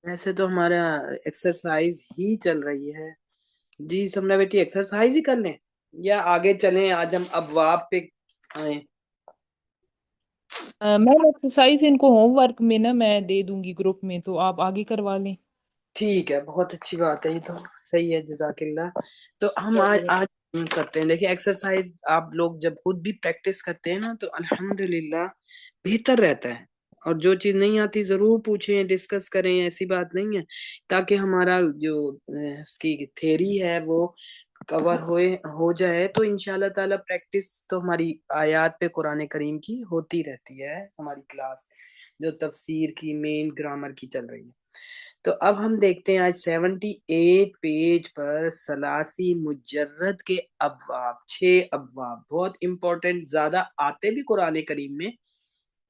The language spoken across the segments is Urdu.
ویسے تو ہمارا ایکسرسائز ہی چل رہی ہے جی سمرا بیٹی، ایکسرسائز ہی کر لیں یا آگے چلیں؟ آج ہم ابواب پہ آئیں۔ میم ایکسرسائز ان کو ہوم ورک میں نا میں دے دوں گی گروپ میں، تو آپ آگے کروا لیں۔ ٹھیک ہے، بہت اچھی بات ہے، یہ تو صحیح ہے، جزاک اللہ۔ تو ہم آج آج کرتے ہیں، دیکھیں ایکسرسائز آپ لوگ جب خود بھی پریکٹس کرتے ہیں نا تو الحمدللہ بہتر رہتا ہے۔ اور جو چیز نہیں آتی ضرور پوچھیں، ڈسکس کریں، ایسی بات نہیں ہے، تاکہ ہمارا جو اس کی تھیری ہے وہ کور ہو جائے۔ تو انشاءاللہ تعالی پریکٹس تو ہماری آیات پہ قرآن کریم کی ہوتی رہتی ہے، ہماری کلاس جو تفسیر کی مین گرامر کی چل رہی ہے۔ تو اب ہم دیکھتے ہیں آج 78 پیج پر سلاسی مجرد کے ابواب، 6 ابواب بہت امپورٹنٹ، زیادہ آتے بھی قرآن کریم میں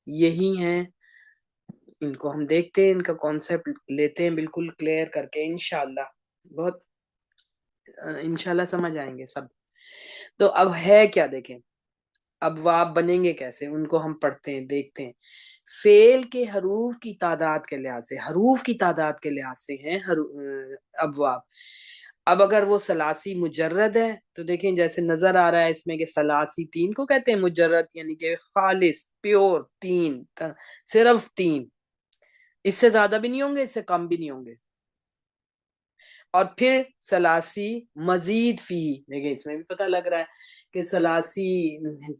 یہی ہیں۔ ان کو ہم دیکھتے ہیں، ان کا کانسیپٹ لیتے ہیں بالکل کلیئر کر کے، انشاءاللہ بہت انشاءاللہ سمجھ آئیں گے سب۔ تو اب ہے کیا، دیکھیں ابواب بنیں گے کیسے، ان کو ہم پڑھتے ہیں، دیکھتے ہیں۔ فعل کے حروف کی تعداد کے لحاظ سے، حروف کی تعداد کے لحاظ سے ہیں ابواب۔ اب اگر وہ سلاسی مجرد ہے تو دیکھیں جیسے نظر آ رہا ہے اس میں کہ سلاسی تین کو کہتے ہیں، مجرد یعنی کہ خالص پیور تین، صرف تین، اس سے زیادہ بھی نہیں ہوں گے، اس سے کم بھی نہیں ہوں گے۔ اور پھر سلاسی مزید فی، دیکھیں اس میں بھی پتہ لگ رہا ہے کہ سلاسی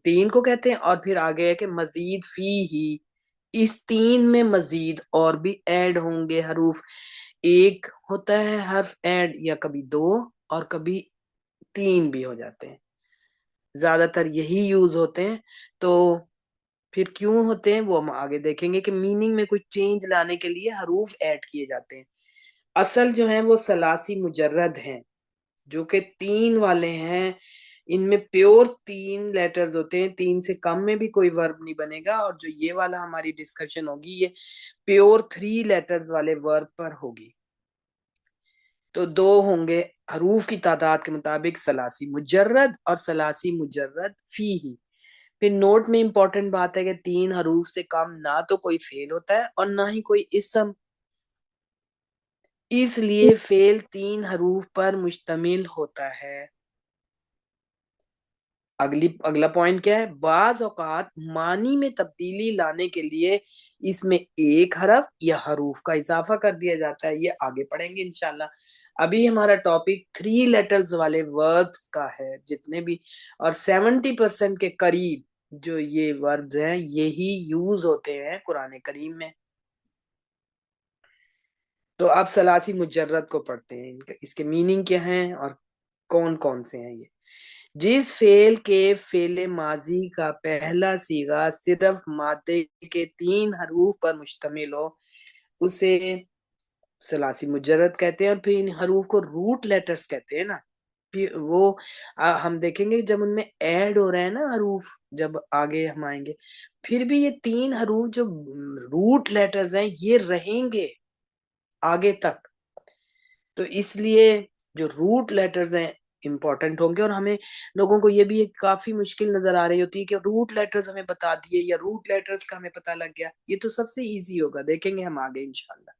تین کو کہتے ہیں، اور پھر آگے ہے کہ مزید فی ہی، اس تین میں مزید اور بھی ایڈ ہوں گے حروف۔ ایک ہوتا ہے حرف ایڈ، یا کبھی دو اور کبھی تین بھی ہو جاتے ہیں، زیادہ تر یہی یوز ہوتے ہیں۔ تو پھر کیوں ہوتے ہیں وہ ہم آگے دیکھیں گے، کہ میننگ میں کچھ چینج لانے کے لیے حروف ایڈ کیے جاتے ہیں۔ اصل جو ہیں وہ سلاسی مجرد ہیں، جو کہ تین والے ہیں، ان میں پیور تین لیٹرز ہوتے ہیں، تین سے کم میں بھی کوئی ورب نہیں بنے گا۔ اور جو یہ والا ہماری ڈسکشن ہوگی یہ پیور 3 لیٹرز والے ورب پر ہوگی۔ تو دو ہوں گے حروف کی تعداد کے مطابق سلاسی مجرد اور سلاسی مجرد فی ہی۔ پھر نوٹ میں امپورٹنٹ بات ہے کہ 3 حروف سے کم نہ تو کوئی فعل ہوتا ہے اور نہ ہی کوئی اسم، اس لیے فعل 3 حروف پر مشتمل ہوتا ہے۔ اگلا پوائنٹ کیا ہے، بعض اوقات معنی میں تبدیلی لانے کے لیے اس میں ایک حرف یا حروف کا اضافہ کر دیا جاتا ہے، یہ آگے پڑھیں گے انشاءاللہ۔ ابھی ہمارا ٹاپک 3 لیٹرز والے وربز کا ہے جتنے بھی، اور 70% کے قریب جو یہ وربز ہیں یہی یوز ہوتے ہیں قرآن کریم میں۔ تو آپ سلاسی مجرد کو پڑھتے ہیں، اس کے میننگ کیا ہیں اور کون کون سے ہیں یہ۔ جس فعل کے فعل ماضی کا پہلا صیغہ صرف مادے کے 3 حروف پر مشتمل ہو اسے سلاسی مجرد کہتے ہیں۔ اور پھر ان حروف کو روٹ لیٹرز کہتے ہیں نا، پھر وہ ہم دیکھیں گے جب ان میں ایڈ ہو رہے ہیں نا حروف، جب آگے ہم آئیں گے، پھر بھی یہ 3 حروف جو روٹ لیٹرز ہیں یہ رہیں گے آگے تک۔ تو اس لیے جو روٹ لیٹرز ہیں امپورٹنٹ ہوں گے، اور ہمیں لوگوں کو یہ بھی ایک کافی مشکل نظر آ رہی ہوتی ہے کہ روٹ لیٹرز ہمیں بتا دیے یا روٹ لیٹرز کا ہمیں پتہ لگ گیا۔ یہ تو سب سے ایزی ہوگا، دیکھیں گے ہم آگے انشاءاللہ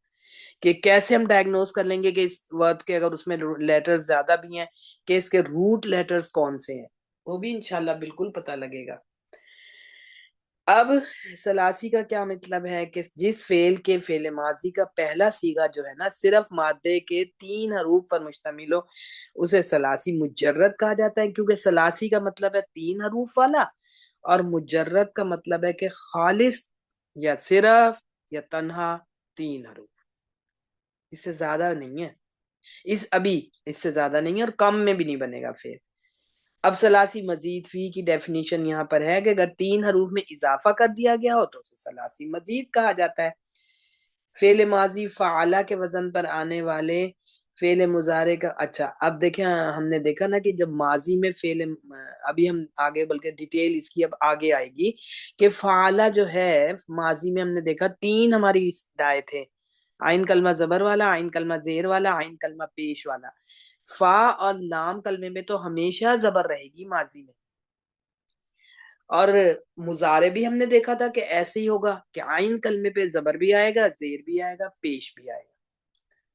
کہ کیسے ہم ڈائگنوز کر لیں گے کہ اس ورب کے اگر اس میں لیٹرز زیادہ بھی ہیں کہ اس کے روٹ لیٹرز کون سے ہیں، وہ بھی انشاءاللہ بالکل پتہ لگے گا۔ اب سلاسی کا کیا مطلب ہے کہ جس فعل کے فعل ماضی کا پہلا صیغہ جو ہے نا صرف مادے کے 3 حروف پر مشتمل ہو اسے سلاسی مجرد کہا جاتا ہے، کیونکہ سلاسی کا مطلب ہے 3 حروف والا، اور مجرد کا مطلب ہے کہ خالص یا صرف یا تنہا 3 حروف، اس سے زیادہ نہیں ہے، اس سے زیادہ نہیں ہے اور کم میں بھی نہیں بنے گا پھر۔ اب سلاسی مزید فی کی ڈیفینیشن یہاں پر ہے کہ اگر 3 حروف میں اضافہ کر دیا گیا ہو تو اسے سلاسی مزید کہا جاتا ہے۔ فعل ماضی فعلہ کے وزن پر آنے والے فعل مضارع کا، اچھا اب دیکھیں ہم نے دیکھا نا کہ جب ماضی میں فعل، ابھی ہم آگے بلکہ ڈیٹیل اس کی اب آگے آئے گی کہ فعلہ جو ہے ماضی میں ہم نے دیکھا 3 ہماری دائیں تھے، عین کلمہ زبر والا، عین کلمہ زیر والا، عین کلمہ پیش والا۔ فا اور لام کلمے میں تو ہمیشہ زبر رہے گی ماضی میں، اور مضارع بھی ہم نے دیکھا تھا کہ ایسے ہی ہوگا کہ عین کلمے پہ زبر بھی آئے گا، زیر بھی آئے گا، پیش بھی آئے گا۔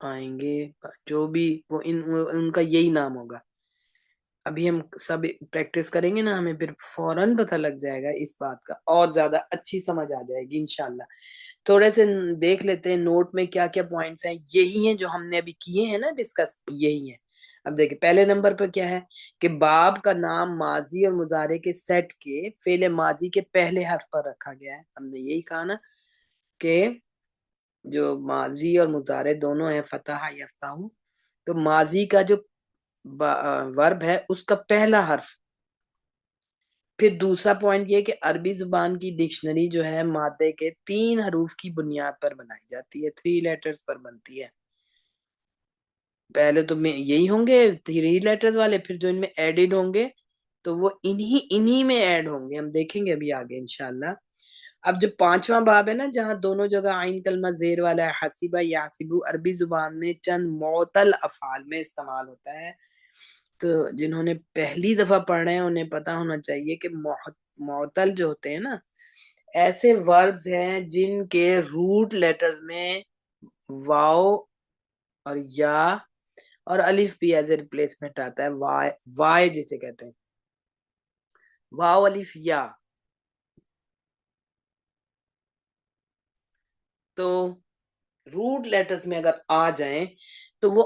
آئیں گے جو بھی وہ ان کا یہی نام ہوگا. ابھی ہم سب پریکٹس کریں گے نا, ہمیں پھر فوراً پتہ لگ جائے گا اس بات کا, اور زیادہ اچھی سمجھ آ جائے گی انشاءاللہ. تھوڑے سے دیکھ لیتے ہیں نوٹ میں کیا کیا پوائنٹس ہیں. یہی ہیں جو ہم نے ابھی کیے ہیں نا ڈسکس, یہی ہیں. اب دیکھیں پہلے نمبر پر کیا ہے کہ باب کا نام ماضی اور مضارع کے سیٹ کے فعل ماضی کے پہلے حرف پر رکھا گیا ہے. ہم نے یہی کہا نا کہ جو ماضی اور مضارع دونوں ہیں فتح یفتح, تو ماضی کا جو ورب ہے اس کا پہلا حرف. پھر دوسرا پوائنٹ یہ کہ عربی زبان کی ڈکشنری جو ہے مادے کے 3 حروف کی بنیاد پر بنائی جاتی ہے, 3 لیٹرز پر بنتی ہے. پہلے تو یہی ہوں گے 3 لیٹرز والے, پھر جو ان میں ایڈڈ ہوں گے تو وہ انہی میں ایڈ ہوں گے. ہم دیکھیں گے ابھی آگے انشاءاللہ. اب جو 5واں باب ہے نا, جہاں دونوں جگہ عین کلمہ زیر والا ہے, حسیبہ یحسبو, عربی زبان میں چند معطل افعال میں استعمال ہوتا ہے. تو جنہوں نے پہلی دفعہ پڑھنا ہے انہیں پتا ہونا چاہیے کہ معطل جو ہوتے ہیں نا, ایسے وربز ہیں جن کے روٹ لیٹرز میں واو اور یا اور الف بھی ایز اے ریپلیسمنٹ آتا ہے. وائے جسے کہتے ہیں, واو الف یا. تو روٹ لیٹرز میں اگر آ جائیں تو وہ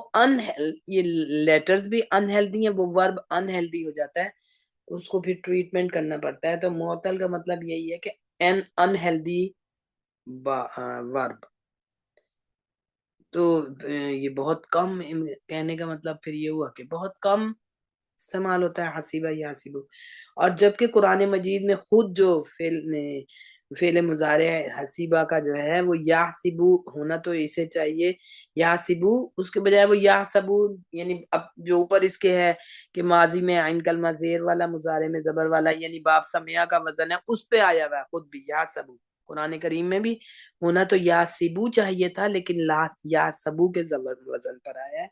یہ لیٹرز بھی انہیلدی ہیں, وہ ورب انہیلدی ہو جاتا ہے, اس کو پھر ٹریٹمنٹ کرنا پڑتا ہے. تو معطل کا مطلب یہی ہے کہ انہیلدی ورب. تو یہ بہت کم, کہنے کا مطلب پھر یہ ہوا کہ بہت کم استعمال ہوتا ہے حسیبہ یحسبو. اور جبکہ قرآن مجید میں خود جو فعل مضارع حسیبہ کا جو ہے وہ یحسبو ہونا تو اسے چاہیے یحسبو, اس کے بجائے وہ یحسبو, یعنی اب جو اوپر اس کے ہے کہ ماضی میں عین کلمہ زیر والا, مضارع میں زبر والا, یعنی باب سمیہ کا وزن ہے, اس پہ آیا ہوا ہے خود بھی یحسبو. قرآن کریم میں بھی ہونا تو یحسبو چاہیے تھا, لیکن یحسبو کے زبر وزن پر آیا ہے.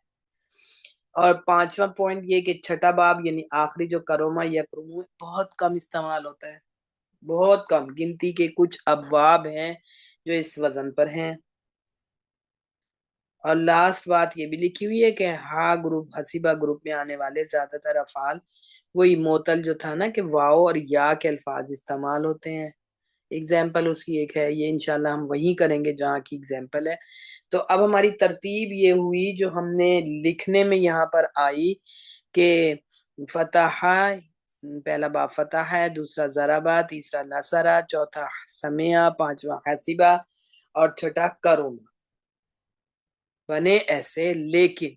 اور 5واں پوائنٹ یہ کہ چھٹا باب یعنی آخری جو کروما یا کرمو بہت کم استعمال ہوتا ہے, بہت کم. گنتی کے کچھ ابواب ہیں جو اس وزن پر ہیں. اور لاسٹ بات یہ بھی لکھی ہوئی ہے کہ ہا گروپ حسیبہ گروپ میں آنے والے زیادہ تر افعال وہی معطل جو تھا نا کہ واو اور یا کے الفاظ استعمال ہوتے ہیں. ایگزامپل اس کی ایک ہے, یہ انشاءاللہ ہم وہیں کریں گے جہاں کی ایگزامپل ہے. تو اب ہماری ترتیب یہ ہوئی جو ہم نے لکھنے میں یہاں پر آئی کہ فتح, پہلا باب فتح ہے, دوسرا ضربہ, تیسرا نصرہ, چوتھا سمعہ, 5واں حسیبہ اور چھٹا کروم. بنے ایسے, لیکن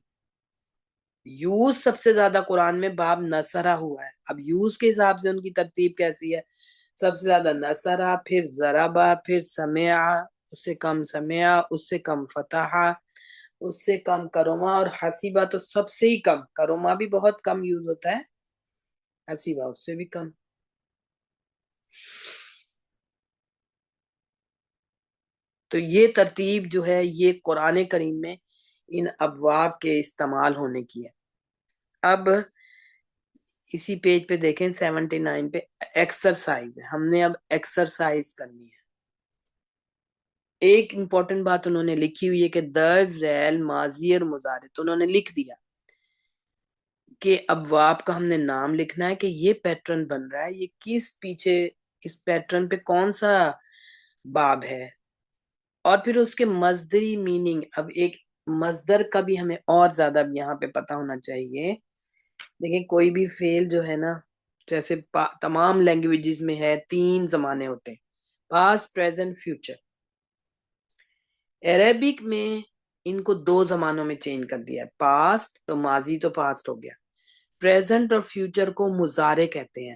یوز سب سے زیادہ قرآن میں باب نصرہ ہوا ہے. اب یوز کے حساب سے ان کی ترتیب کیسی ہے, سب سے زیادہ نصرہ, پھر ضربہ, پھر سمعہ, اس سے کم سمعہ, اس سے کم فتح, اس سے کم کروما, اور حسیبہ تو سب سے ہی کم. کروما بھی بہت کم یوز ہوتا ہے, حسیبہ اس سے بھی کم. تو یہ ترتیب جو ہے یہ قرآن کریم میں ان ابواب کے استعمال ہونے کی ہے. اب اسی پیج پہ دیکھیں 79 پہ ایکسرسائز ہے. ہم نے اب ایکسرسائز کرنی ہے. ایک امپورٹنٹ بات انہوں نے لکھی ہوئی ہے کہ درج ذیل ماضی اور مضارع, تو انہوں نے لکھ دیا کہ ابواب کا ہم نے نام لکھنا ہے کہ یہ پیٹرن بن رہا ہے, یہ کس پیچھے اس پیٹرن پہ کون سا باب ہے, اور پھر اس کے مصدری میننگ. اب ایک مصدر کا بھی ہمیں اور زیادہ یہاں پہ پتا ہونا چاہیے. دیکھیں کوئی بھی فعل جو ہے نا, جیسے تمام لینگویجز میں ہے 3 زمانے ہوتے ہیں, پاسٹ, پریزنٹ, فیوچر. عربک میں ان کو 2 زمانوں میں چینج کر دیا ہے. پاسٹ تو ماضی تو پاسٹ ہو گیا, پریزنٹ اور فیوچر کو مضارع کہتے ہیں.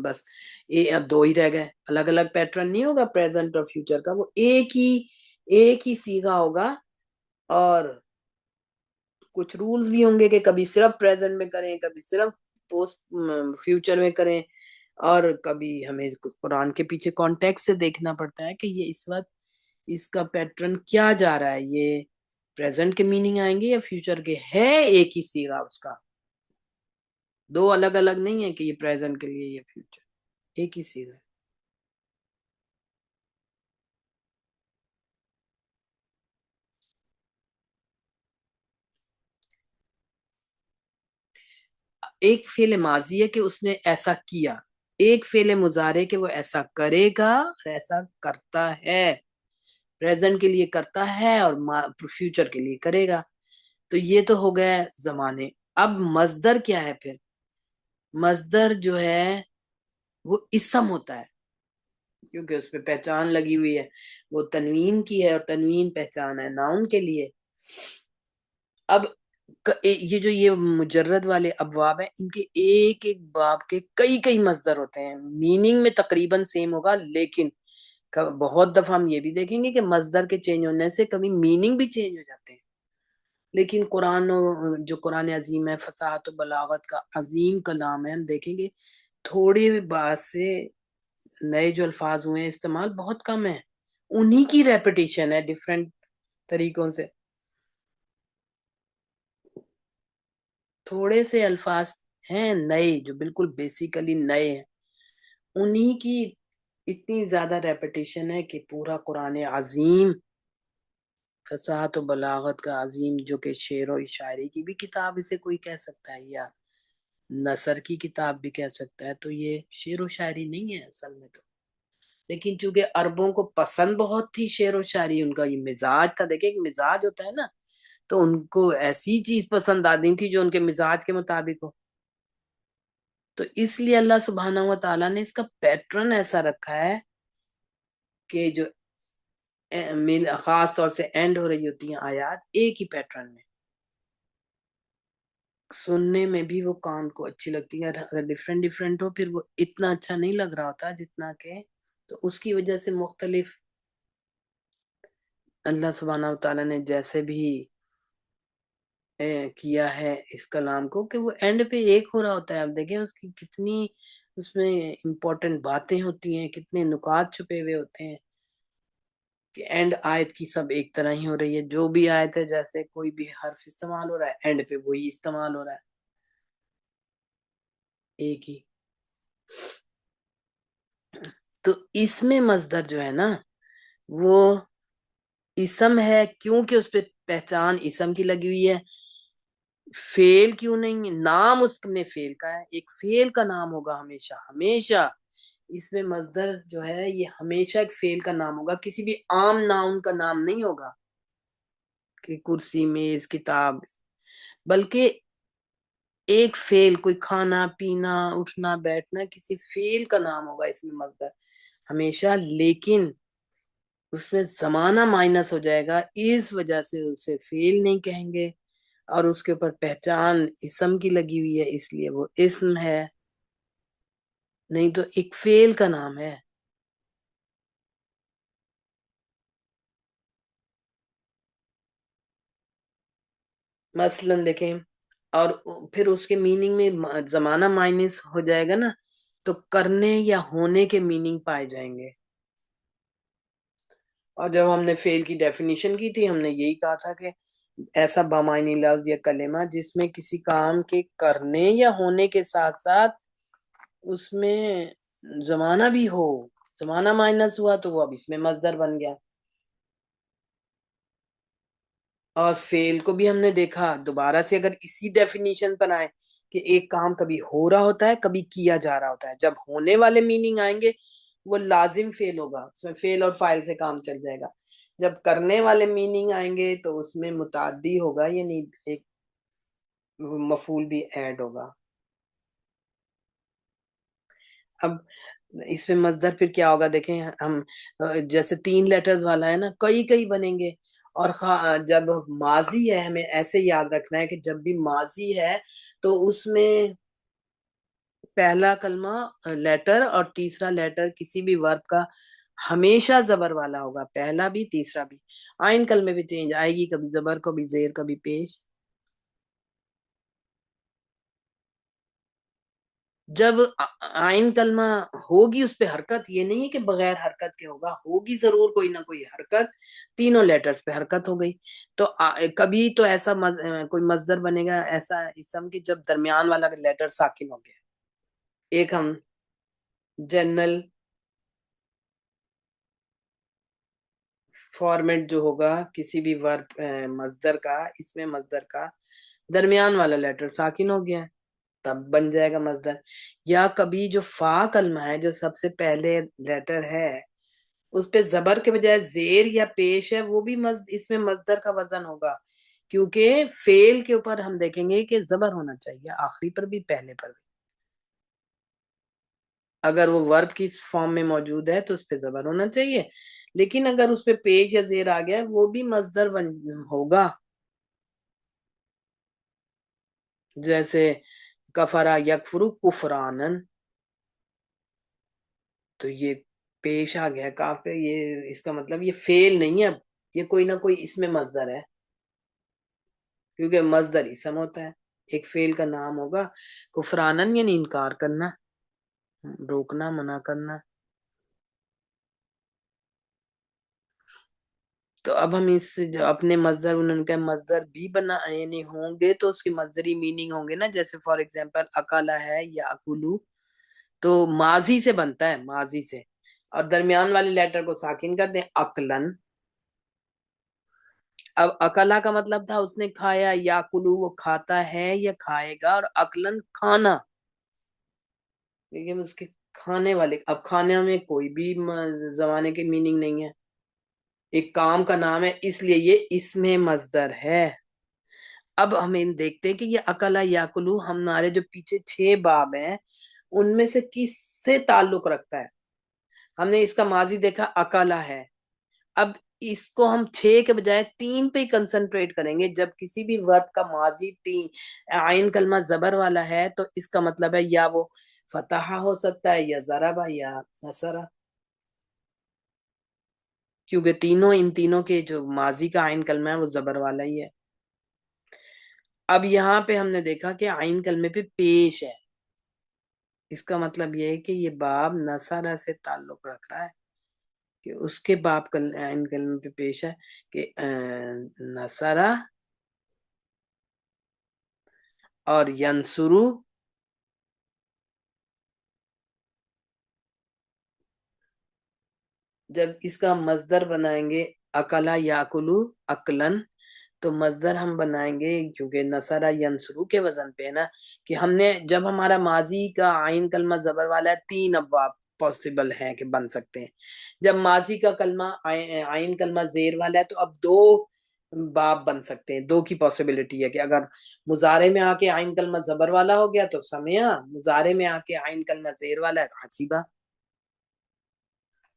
بس یہ اب 2 ہی رہ گئے, الگ الگ پیٹرن نہیں ہوگا پریزنٹ اور فیوچر کا, وہ ایک ہی صیغہ ہوگا. اور کچھ رولز بھی ہوں گے کہ کبھی صرف پریزنٹ میں کریں, کبھی صرف پوسٹ فیوچر میں کریں, اور کبھی ہمیں قرآن کے پیچھے کانٹیکسٹ سے دیکھنا پڑتا ہے کہ یہ اس وقت اس کا پیٹرن کیا جا رہا ہے, یہ پریزنٹ کے میننگ آئیں گے یا فیوچر کے. ہے ایک ہی صیغہ اس کا, 2 الگ الگ نہیں ہے کہ یہ پریزنٹ کے لیے یا فیوچر, ایک ہی صیغہ ہے. ایک فعل ماضی ہے کہ اس نے ایسا کیا، ایک فعل مضارع کہ وہ ایسا کرے گا اور ایسا کرتا ہے، پریزنٹ کے لیے کرتا ہے اور فیوچر کے لیے کرے گا. تو یہ تو ہو گیا زمانے. اب مصدر کیا ہے پھر؟ مصدر جو ہے وہ اسم ہوتا ہے، کیونکہ اس پہ پہچان لگی ہوئی ہے، وہ تنوین کی ہے اور تنوین پہچان ہے ناؤن کے لیے. اب یہ جو یہ مجرد والے ابواب ہیں، ان کے ایک ایک باب کے کئی کئی مصدر ہوتے ہیں، میننگ میں تقریباً سیم ہوگا، لیکن بہت دفعہ ہم یہ بھی دیکھیں گے کہ مصدر کے چینج ہونے سے کبھی میننگ بھی چینج ہو جاتے ہیں. لیکن قرآن جو قرآن عظیم ہے، فصاحت و بلاغت کا عظیم کلام ہے، ہم دیکھیں گے تھوڑی بات سے نئے جو الفاظ ہوئے ہیں استعمال بہت کم ہے، انہی کی ریپیٹیشن ہے ڈیفرنٹ طریقوں سے. تھوڑے سے الفاظ ہیں نئے جو بالکل بیسیکلی نئے ہیں، انہی کی اتنی زیادہ ریپیٹیشن ہے کہ پورا قرآن عظیم فصاحت و بلاغت کا عظیم، جو کہ شعر و شاعری کی بھی کتاب اسے کوئی کہہ سکتا ہے یا نثر کی کتاب بھی کہہ سکتا ہے، تو یہ شعر و شاعری نہیں ہے اصل میں تو. لیکن چونکہ عربوں کو پسند بہت تھی شعر و شاعری، ان کا یہ مزاج تھا، دیکھیں ایک مزاج ہوتا ہے نا، تو ان کو ایسی چیز پسند آتی تھی جو ان کے مزاج کے مطابق ہو. تو اس لیے اللہ سبحانہ و تعالیٰ نے اس کا پیٹرن ایسا رکھا ہے کہ جو خاص طور سے اینڈ ہو رہی ہوتی ہیں آیات ایک ہی پیٹرن میں، سننے میں بھی وہ کان کو اچھی لگتی ہے. اگر ڈیفرنٹ ڈیفرنٹ ہو پھر وہ اتنا اچھا نہیں لگ رہا ہوتا جتنا کہ، تو اس کی وجہ سے مختلف اللہ سبحانہ و تعالیٰ نے جیسے بھی کیا ہے اس کلام کو کہ وہ اینڈ پہ ایک ہو رہا ہوتا ہے. اب دیکھیں اس کی کتنی اس میں امپورٹنٹ باتیں ہوتی ہیں، کتنے نکات چھپے ہوئے ہوتے ہیں کہ اینڈ آیت کی سب ایک طرح ہی ہو رہی ہے. جو بھی آیت ہے، جیسے کوئی بھی حرف استعمال ہو رہا ہے اینڈ پہ وہی استعمال ہو رہا ہے، ایک ہی. تو اس میں مصدر جو ہے نا وہ اسم ہے، کیونکہ اس پہ پہچان اسم کی لگی ہوئی ہے. فیل کیوں نہیں ہے؟ نام اس میں فیل کا ہے، ایک فیل کا نام ہوگا ہمیشہ ہمیشہ. اس میں مصدر جو ہے یہ ہمیشہ ایک فیل کا نام ہوگا، کسی بھی عام ناؤن کا نام نہیں ہوگا کہ کرسی، میز، کتاب، بلکہ ایک فیل، کوئی کھانا پینا اٹھنا بیٹھنا، کسی فیل کا نام ہوگا اس میں مصدر ہمیشہ. لیکن اس میں زمانہ مائنس ہو جائے گا، اس وجہ سے اسے فیل نہیں کہیں گے، اور اس کے اوپر پہچان اسم کی لگی ہوئی ہے اس لیے وہ اسم ہے، نہیں تو ایک فیل کا نام ہے. مثلا دیکھیں، اور پھر اس کے میننگ میں زمانہ مائنس ہو جائے گا نا، تو کرنے یا ہونے کے میننگ پائے جائیں گے. اور جب ہم نے فعل کی ڈیفینیشن کی تھی، ہم نے یہی کہا تھا کہ ایسا بامعنی لفظ یا کلمہ جس میں کسی کام کے کرنے یا ہونے کے ساتھ ساتھ اس میں زمانہ بھی ہو، زمانہ مائنس ہوا تو وہ اب اس میں مصدر بن گیا. اور فعل کو بھی ہم نے دیکھا دوبارہ سے، اگر اسی ڈیفینیشن پر آئے کہ ایک کام کبھی ہو رہا ہوتا ہے کبھی کیا جا رہا ہوتا ہے، جب ہونے والے میننگ آئیں گے وہ لازم فعل ہوگا، اس میں فعل اور فاعل سے کام چل جائے گا. جب کرنے والے میننگ آئیں گے تو اس میں متعدی ہوگا، یعنی ایک مفعول بھی ایڈ ہوگا. اب اس میں مصدر پھر کیا ہوگا دیکھیں ہم، جیسے 3 لیٹرز والا ہے نا، کئی کئی بنیں گے. اور جب ماضی ہے ہمیں ایسے یاد رکھنا ہے کہ جب بھی ماضی ہے تو اس میں پہلا کلمہ لیٹر اور تیسرا لیٹر کسی بھی ورب کا ہمیشہ زبر والا ہوگا، پہلا بھی تیسرا بھی. آئین کلمے بھی چینج آئے گی، کبھی زبر کبھی زیر کبھی پیش. جب آئین کلمہ ہوگی اس پہ حرکت، یہ نہیں ہے کہ بغیر حرکت کے ہوگا، ہوگی ضرور کوئی نہ کوئی حرکت، تینوں لیٹرز پہ حرکت ہو گئی. تو کبھی تو ایسا کوئی مصدر بنے گا ایسا اسم کہ جب درمیان والا لیٹر ساکن ہو گیا. ایک ہم جنرل فارمیٹ جو ہوگا کسی بھی ورب مصدر کا، اس میں مصدر کا درمیان والا لیٹر ساکن ہو گیا ہے، تب بن جائے گا مصدر. یا کبھی جو فا کلمہ ہے جو سب سے پہلے لیٹر ہے اس پہ زبر کے بجائے زیر یا پیش ہے، وہ بھی اس میں مصدر کا وزن ہوگا، کیونکہ فعل کے اوپر ہم دیکھیں گے کہ زبر ہونا چاہیے، آخری پر بھی پہلے پر بھی. اگر وہ ورب کی فارم میں موجود ہے تو اس پہ زبر ہونا چاہیے، لیکن اگر اس پہ پیش یا زیر آ گیا وہ بھی مصدر ہوگا. جیسے کفرا یکفرو کفرانن، تو یہ پیش آ گیا کاف پہ، یہ اس کا مطلب یہ فعل نہیں ہے، اب یہ کوئی نہ کوئی اس میں مصدر ہے، کیونکہ مصدر اسم ہوتا ہے، ایک فعل کا نام ہوگا. کفرانن یعنی انکار کرنا، روکنا، منع کرنا. تو اب ہم اس جو اپنے مصدر، انہوں نے کہا مصدر بھی بنا یعنی ہوں گے تو اس کی مصدری میننگ ہوں گے نا. جیسے فار ایگزامپل اکالا ہے یا اکلو، تو ماضی سے بنتا ہے، ماضی سے، اور درمیان والے لیٹر کو ساکن کر دیں اکلن. اب اکلا کا مطلب تھا اس نے کھایا، یا کلو وہ کھاتا ہے یا کھائے گا، اور اکلن کھانا، لیکن اس کے کھانے والے. اب کھانے میں کوئی بھی زمانے کی میننگ نہیں ہے، ایک کام کا نام ہے، اس لیے یہ اس میں مصدر ہے. اب ہمیں دیکھتے ہیں کہ یہ اکلا یا کلو ہمارے جو پیچھے 6 باب ہیں ان میں سے کس سے تعلق رکھتا ہے. ہم نے اس کا ماضی دیکھا اکلا ہے، اب اس کو ہم 6 کے بجائے 3 پہ ہی کنسنٹریٹ کریں گے. جب کسی بھی ورب کا ماضی 3 عین کلمہ زبر والا ہے تو اس کا مطلب ہے یا وہ فتح ہو سکتا ہے یا ضربہ یا نصرہ، کیونکہ ان تینوں کے جو ماضی کا عین کلمہ ہے وہ زبر والا ہی ہے. اب یہاں پہ ہم نے دیکھا کہ عین کلمے پہ پیش ہے، اس کا مطلب یہ ہے کہ یہ باب نصرہ سے تعلق رکھ رہا ہے، کہ اس کے باب عین کلمے پہ پیش ہے کہ نصرہ اور ینصرو. جب اس کا مصدر بنائیں گے اکلا یاکلو اکلن، تو مصدر ہم بنائیں گے کیونکہ نصرہ ینصرو کے وزن پہ ہے نا، کہ ہم نے جب ہمارا ماضی کا عین کلمہ زبر والا ہے 3 ابواب پاسبل ہیں کہ بن سکتے ہیں. جب ماضی کا کلمہ عین کلمہ زیر والا ہے تو اب 2 باب بن سکتے ہیں، 2 کی پاسبلٹی ہے کہ اگر مضارع میں آ کے عین کلمہ زبر والا ہو گیا تو سمعہ، مضارع میں آ کے عین کلمہ زیر والا ہے تو حسیبہ،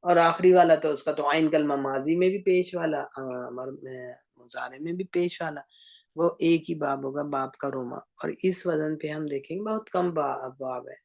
اور آخری والا تو اس کا تو عین کلمہ ماضی میں بھی پیش والا، مضارع میں بھی پیش والا، وہ ایک ہی باب ہوگا، باب کا روما. اور اس وزن پہ ہم دیکھیں گے بہت کم باب ہے.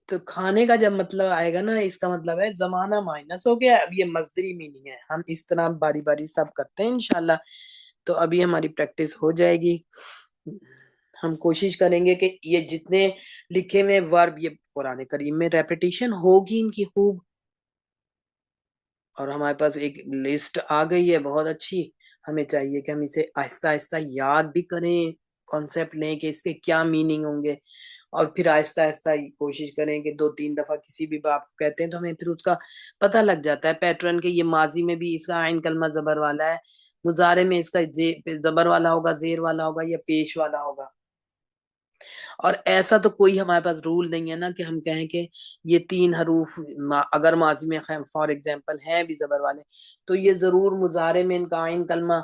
تو کھانے کا جب مطلب آئے گا نا، اس کا مطلب ہے زمانہ مائنس ہو گیا، اب یہ مصدری میننگ ہے. ہم اس طرح باری باری سب کرتے ہیں انشاءاللہ. تو ابھی ہماری پریکٹس ہو جائے گی، ہم کوشش کریں گے کہ یہ جتنے لکھے ہوئے ورب یہ قرآن کریم میں ریپیٹیشن ہوگی ان کی خوب، اور ہمارے پاس ایک لسٹ آ گئی ہے بہت اچھی. ہمیں چاہیے کہ ہم اسے آہستہ آہستہ یاد بھی کریں، کانسیپٹ لیں کہ اس کے کیا میننگ ہوں گے، اور پھر آہستہ آہستہ کوشش کریں کہ 2-3 دفعہ کسی بھی باب کو کہتے ہیں تو ہمیں پھر اس کا پتہ لگ جاتا ہے پیٹرن، کہ یہ ماضی میں بھی اس کا عین کلمہ زبر والا ہے، مضارع میں اس کا زبر والا ہوگا، زیر والا ہوگا یا پیش والا ہوگا. اور ایسا تو کوئی ہمارے پاس رول نہیں ہے نا کہ ہم کہیں کہ یہ 3 حروف اگر ماضی میں فار ایگزامپل ہیں بھی زبر والے تو یہ ضرور مضارع میں ان کا عین کلمہ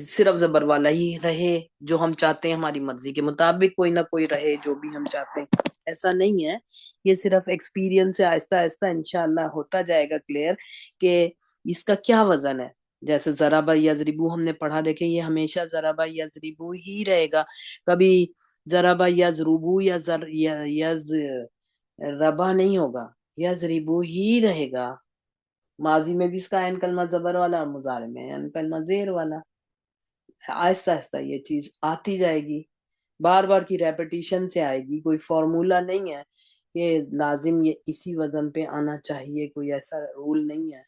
صرف زبر والا ہی رہے، جو ہم چاہتے ہیں ہماری مرضی کے مطابق کوئی نہ کوئی رہے جو بھی ہم چاہتے ہیں. ایسا نہیں ہے، یہ صرف ایکسپیرینس سے آہستہ آہستہ انشاءاللہ ہوتا جائے گا کلیئر کہ اس کا کیا وزن ہے. جیسے ضربہ یضربو ہم نے پڑھا، دیکھیں یہ ہمیشہ ضربہ یضربو ہی رہے گا، کبھی ضربہ یضربو یا یضربہ نہیں ہوگا، یضربو ہی رہے گا. ماضی میں بھی اس کا عین کلمہ زبر والا اور مضارع میں عین کلمہ زیر والا. آہستہ آہستہ یہ چیز آتی جائے گی، بار بار کی ریپیٹیشن سے آئے گی. کوئی فارمولا نہیں ہے کہ لازم یہ اسی وزن پہ آنا چاہیے، کوئی ایسا رول نہیں ہے.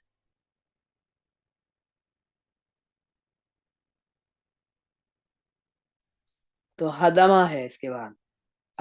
تو ہدمہ ہے اس کے بعد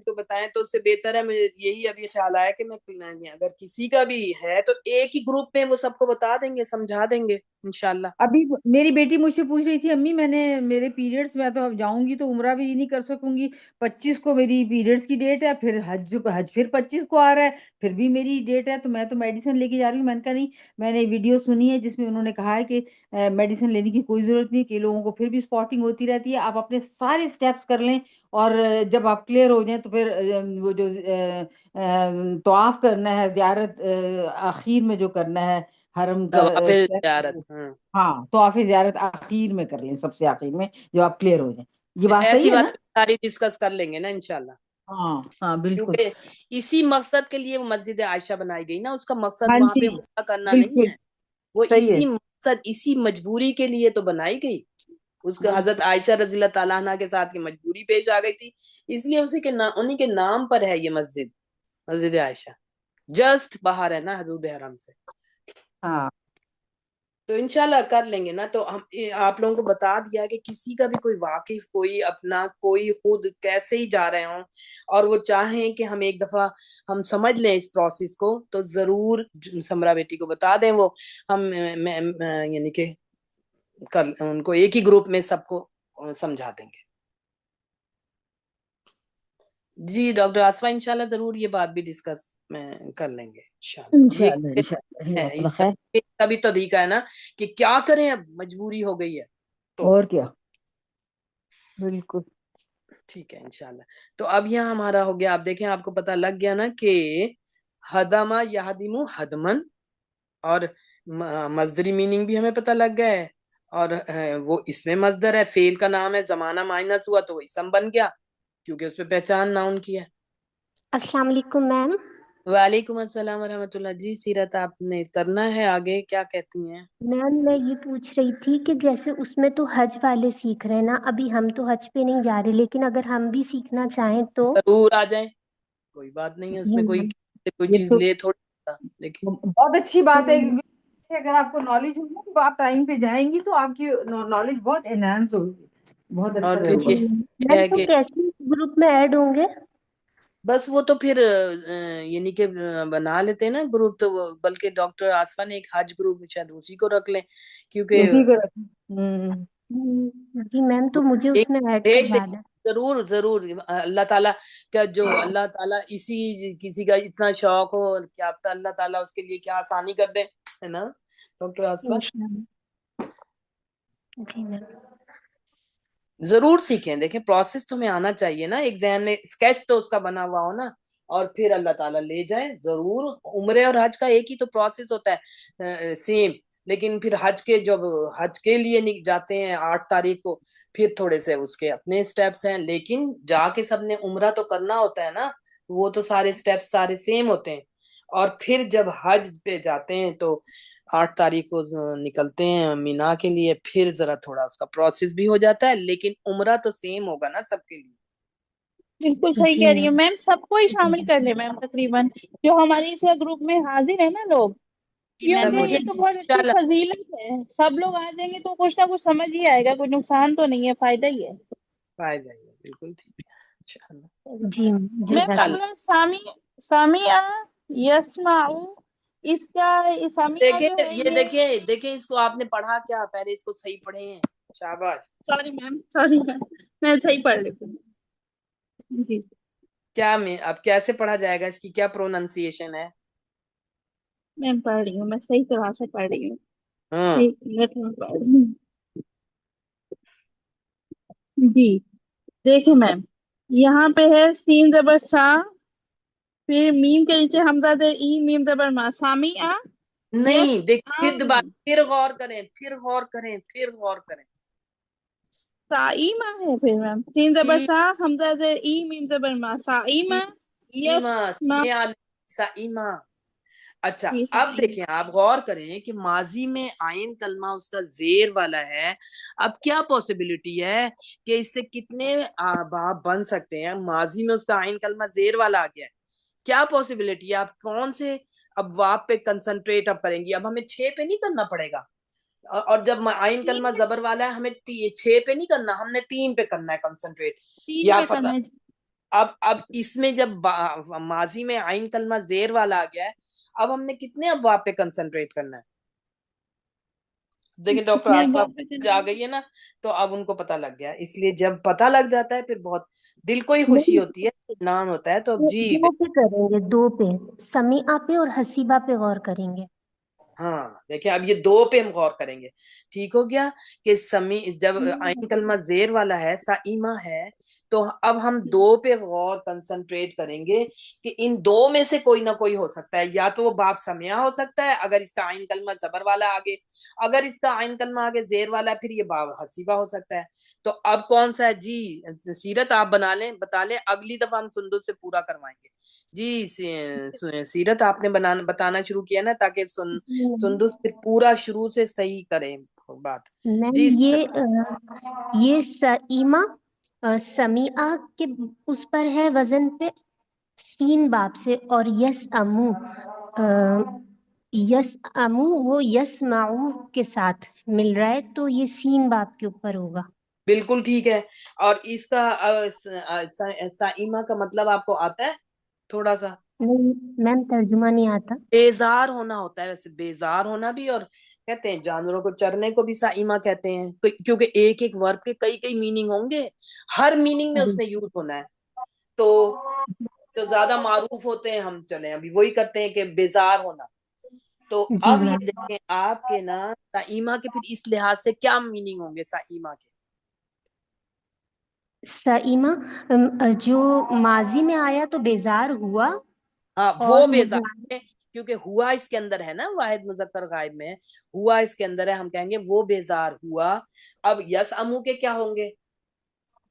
کو بتائیں تو اس سے بہتر ہے. مجھے یہی ابھی خیال آیا کہ میں اگر کسی کا بھی ہے تو ایک ہی گروپ میں وہ سب کو بتا دیں گے, سمجھا دیں گے انشاءاللہ. ابھی میری بیٹی مجھ سے پوچھ رہی تھی امی میں نے میرے پیریڈس میں تو اب جاؤں گی تو عمرہ بھی نہیں کر سکوں گی, 25 کو میری پیریڈس کی ڈیٹ ہے, پھر حج پھر 25 کو آ رہا ہے, پھر بھی میری ڈیٹ ہے, تو میں تو میڈیسن لے کے جا رہی ہوں. میں نے کہا نہیں, میں نے ویڈیو سنی ہے جس میں انہوں نے کہا ہے کہ میڈیسن لینے کی کوئی ضرورت نہیں, کہ لوگوں کو پھر بھی اسپاٹنگ ہوتی رہتی ہے, آپ اپنے سارے اسٹیپس کر لیں اور جب آپ کلیئر ہو جائیں تو پھر وہ جو طواف کرنا ہے, زیارت آخر میں جو کرنا ہے حرم کا طواف step, زیارت, ہاں ہاں طواف زیارت آخر میں کر لیں, سب سے آخر میں جب آپ کلیئر ہو جائیں. یہ بات ایسی صحیح ہے نا؟ بات ساری ڈسکس کر لیں گے نا انشاءاللہ. ہاں ہاں بالکل. کیونکہ اسی مقصد کے لیے وہ مسجد عائشہ بنائی گئی نا, اس کا مقصد ہاں وہاں پہ جی عمرہ کرنا نہیں بالکل ہے, وہ صحیح ہے. اسی مقصد اسی مجبوری کے لیے تو بنائی گئی. اس کو حضرت عائشہ رضی اللہ تعالیٰ عنہ کے ساتھ کی مجبوری پیش آ گئی تھی, اس لیے انہی کے نام پر ہے یہ مسجد, مسجد عائشہ جسٹ باہر ہے نا حدود حرم سے. ہاں تو انشاءاللہ کر لیں گے نا. تو ہم آپ لوگوں کو بتا دیا کہ کسی کا بھی کوئی واقف, کوئی اپنا, کوئی خود کیسے ہی جا رہے ہوں اور وہ چاہیں کہ ہم ایک دفعہ ہم سمجھ لیں اس پروسیس کو, تو ضرور سمرا بیٹی کو بتا دیں. وہ ہم یعنی کہ ان کو ایک ہی گروپ میں سب کو سمجھا دیں گے. جی ڈاکٹر آصفہ انشاءاللہ ضرور یہ بات بھی ڈسکس کر لیں گے انشاءاللہ. انشاءاللہ انشاءاللہ جزاک اللہ خیر. یہ بھی طریقہ ہے نا کہ کیا کریں, اب مجبوری ہو گئی ہے تو اور کیا, بالکل. ٹھیک ہے انشاءاللہ. تو اب یہاں ہمارا ہو گیا, آپ دیکھیں آپ کو پتہ لگ گیا نا کہ ہدما یہدمو ہدمن, اور مصدری میننگ بھی ہمیں پتہ لگ گیا ہے, اور وہ اس میں مصدر ہے, فعل کا نام ہے, زمانہ مائنس ہوا تو وہ اسم بن گیا کیونکہ اس پہ پہچان ناؤن کی ہے. السلام علیکم میم. وعلیکم السلام ورحمۃ اللہ. جی سیرت آپ نے کرنا ہے آگے, کیا کہتی ہیں؟ میم میں یہ پوچھ رہی تھی کہ جیسے اس میں تو حج والے سیکھ رہے ہیں نا, ابھی ہم تو حج پہ نہیں جا رہے, لیکن اگر ہم بھی سیکھنا چاہیں تو ضرور آ جائیں, کوئی بات نہیں ہے اس میں, کوئی یہ چیز تو لے تھوڑی لیکن بہت اچھی بات ہے, کیونکہ اگر آپ کو نالج ہوگی تو آپ ٹائم پہ جائیں گی تو آپ کی نالج بہت انہانس ہوگی, بہت اور اچھا پھر رہے گا. یہ میم ہے تو کہ کیسے گروپ میں ایڈ ہوں گے؟ بس وہ تو پھر یعنی کہ بنا لیتے ہیں نا گروپ, تو بلکہ ڈاکٹر آصفہ نے ایک حج گروپ شاید اسی کو رکھ لیں, کیونکہ اسی کو جی میم تو مجھے اس میں ایڈ بھیج دیں. کروا دیں. ضرور ضرور, اللہ تعالیٰ کا جو اللہ تعالیٰ اسی کسی کا اتنا شوق ہو کیا پتہ اللہ تعالیٰ اس کے لیے کیا آسانی کر دیں, ہے نا ڈاکٹر آصفہ. انشاءاللہ. جی میم. ضرور سیکھیں, دیکھیں پروسیس تو ہمیں آنا چاہیے نا, ایک ذہن میں اسکیچ تو اس کا بنا ہوا ہو نا, اور پھر اللہ تعالیٰ لے جائیں. ضرور عمرے اور حج کا ایک ہی تو پروسیس ہوتا ہے سیم, لیکن پھر حج کے جب حج کے لیے جاتے ہیں 8 تاریخ کو, پھر تھوڑے سے اس کے اپنے سٹیپس ہیں, لیکن جا کے سب نے عمرہ تو کرنا ہوتا ہے نا, وہ تو سارے سٹیپس سارے سیم ہوتے ہیں. اور پھر جب حج پہ جاتے ہیں تو 8 تاریخ کو نکلتے ہیں مینا کے لیے, پھر ذرا تھوڑا اس کا پروسیس بھی ہو جاتا ہے, لیکن عمرہ تو سیم ہوگا نا سب کے لیے. بالکل صحیح کہہ رہی ہوں میم, سب کو ہی شامل کر لیں میم, تقریباً جو ہماری اس گروپ میں حاضر ہے نا لوگ, کیونکہ یہ تو بہت اچھی انشاءاللہ فضیلت ہے, سب لوگ آ جائیں گے تو کچھ نہ کچھ سمجھ ہی آئے گا, کوئی نقصان تو نہیں ہے, فائدہ ہی ہے. فائدہ ہی ہے, بالکل ٹھیک ہے انشاءاللہ. جی میم جزاک انشاءاللہ. اگلا سامعہ یسمعو, اس کا سامعہ جو ہے یہ یہ, دیکھیں اس کو آپ نے پڑھا کیا, پہلے اس کو صحیح پڑھے ہیں, شاباش. سوری میم, سوری میم, میں صحیح پڑھ لیتی ہوں. جی کیا میں اب کیسے پڑھا جائے گا, اس کی کیا پروننسیشن ہے؟ میم پڑھ رہی ہوں, میں صحیح طرح سے پڑھ رہی ہوں. ہاں ایک منٹ میں پڑھ رہی ہوں. جی دیکھیں میم, یہاں پہ ہے سین زبر سا, پھر میم کے نیچے حمزہ دے ای, میم زبر ما, سامعہ. نہیں, دیکھ پھر دوبارہ, یسمعو, پھر غور کریں, پھر غور کریں, پھر غور کریں. سائمہ ہے پھر میم, سین زبر سا, حمزہ دے ای, میم زبر ما, سائمہ. یسمع. سائمہ. اچھا جی اب سائمہ. دیکھیں آپ غور کریں کہ ماضی میں آئین کلمہ اس کا زیر والا ہے. اب کیا پوسیبلٹی ہے کہ اس سے کتنے باب بن سکتے ہیں؟ ماضی میں اس کا آئین کلمہ زیر والا آ گیا ہے, کیا پوسیبلٹی ہے؟ آپ کون سے ابواب پہ کنسنٹریٹ اب کریں گی؟ اب ہمیں 6 پہ نہیں کرنا پڑے گا, اور جب آئین کلمہ زبر والا ہے ہمیں 6 پہ نہیں کرنا, ہم نے 3 پہ کرنا ہے کنسنٹریٹ. تین یا پہ کرنا ہے. اب اس میں جب ماضی میں عین کلمہ زیر والا آ گیا ہے، اب ہم نے کتنے ابواب پہ کنسنٹریٹ کرنا ہے؟ دیکھیں ڈاکٹر کتنے آصفہ ابواب پہ آ گئی ہے نا، تو اب ان کو پتہ لگ گیا، اس لیے جب پتہ لگ جاتا ہے پھر بہت دل کو ہی خوشی نہیں، ہوتی ہے، اطمینان ہوتا ہے۔ تو اب جی دو پہ کریں گے، دو پہ، سمیعہ پہ اور حسیبہ پہ غور کریں گے۔ ہاں دیکھیں اب یہ دو پہ ہم غور کریں گے، ٹھیک ہو گیا کہ جب عین کلمہ زیر والا ہے، سائمہ ہے، تو اب ہم دو پہ غور کنسنٹریٹ کریں گے کہ ان دو میں سے کوئی نہ کوئی ہو سکتا ہے، یا تو وہ باب سمیعہ ہو سکتا ہے اگر اس کا عین کلمہ زبر والا آگے، اگر اس کا عین کلمہ آگے زیر والا ہے پھر یہ باب حسیبہ ہو سکتا ہے۔ تو اب کون سا ہے جی؟ سیرت آپ بتا لیں، اگلی دفعہ ہم سندس سے پورا کروائیں گے۔ جی سیرت آپ نے بتانا شروع کیا نا، تاکہ سندس پھر پورا شروع سے صحیح کریں بات۔ میم جی سیرت، یہ سائمہ سمیعہ کے اس پر ہے وزن پہ سین باب سے، اور یس امو وہ یسمعو کے ساتھ مل رہا ہے، تو یہ سین باب کے اوپر ہوگا۔ بالکل ٹھیک ہے۔ اور اس کا سائمہ کا مطلب آپ کو آتا ہے تھوڑا سا؟ نہیں میم، ترجمہ نہیں آتا۔ بیزار ہونا ہوتا ہے، ویسے بیزار ہونا بھی، اور کہتے ہیں جانوروں کو چرنے کو بھی سائمہ کہتے ہیں، کیونکہ ایک ایک ورب کے کئی کئی میننگ ہوں گے، ہر میننگ میں اس نے یوز ہونا ہے۔ تو جو زیادہ معروف ہوتے ہیں ہم چلیں ابھی وہی کرتے ہیں کہ بیزار ہونا۔ تو جی اب یہ میم، دیکھیں آپ کے نا سائمہ کے پھر اس لحاظ سے کیا میننگ ہوں گے سائمہ کے؟ سائمہ جو ماضی میں آیا تو بیزار ہوا، ہاں وہ اور بیزار مضارع ہے، کیونکہ ہوا اس کے اندر ہے نا، واحد مذکر غائب میں ہوا اس کے اندر ہے، ہم کہیں گے وہ بیزار ہوا۔ اب یس امو کے کیا ہوں گے؟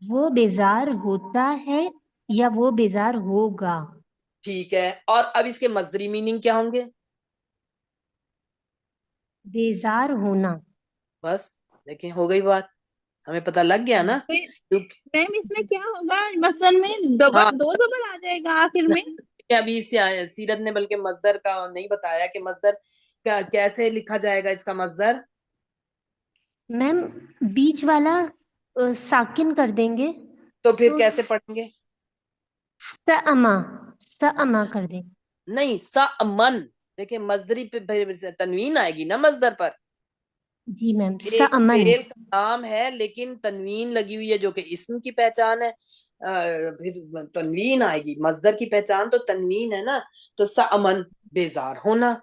وہ بیزار ہوتا ہے یا وہ بیزار ہوگا۔ ٹھیک ہے، اور اب اس کے مصدری میننگ کیا ہوں گے؟ بیزار ہونا۔ بس دیکھیں ہو گئی بات، ہمیں پتہ لگ گیا نا، کیونکہ میم اس میں کیا ہوگا، مثلاً میں ہاں دو زبر آ جائے گا آخر میں۔ ابھی سیرت نے بلکہ مصدر کا نہیں بتایا کہ مصدر کیسے لکھا جائے گا، اس کا مصدر میم بیچ والا ساکن کر دیں گے تو پھر تو کیسے پڑھیں گے؟ سأما کر دیں۔ نہیں سأمن، دیکھیں مصدری پہ تنوین آئے گی نا مصدر پر، جی میم، ایک سأمن۔ فعل کا نام ہے لیکن تنوین لگی ہوئی ہے جو کہ اسم کی پہچان ہے، پھر تنوین آئے گی، مصدر کی پہچان تو تنوین ہے نا، تو سأمن بیزار ہونا۔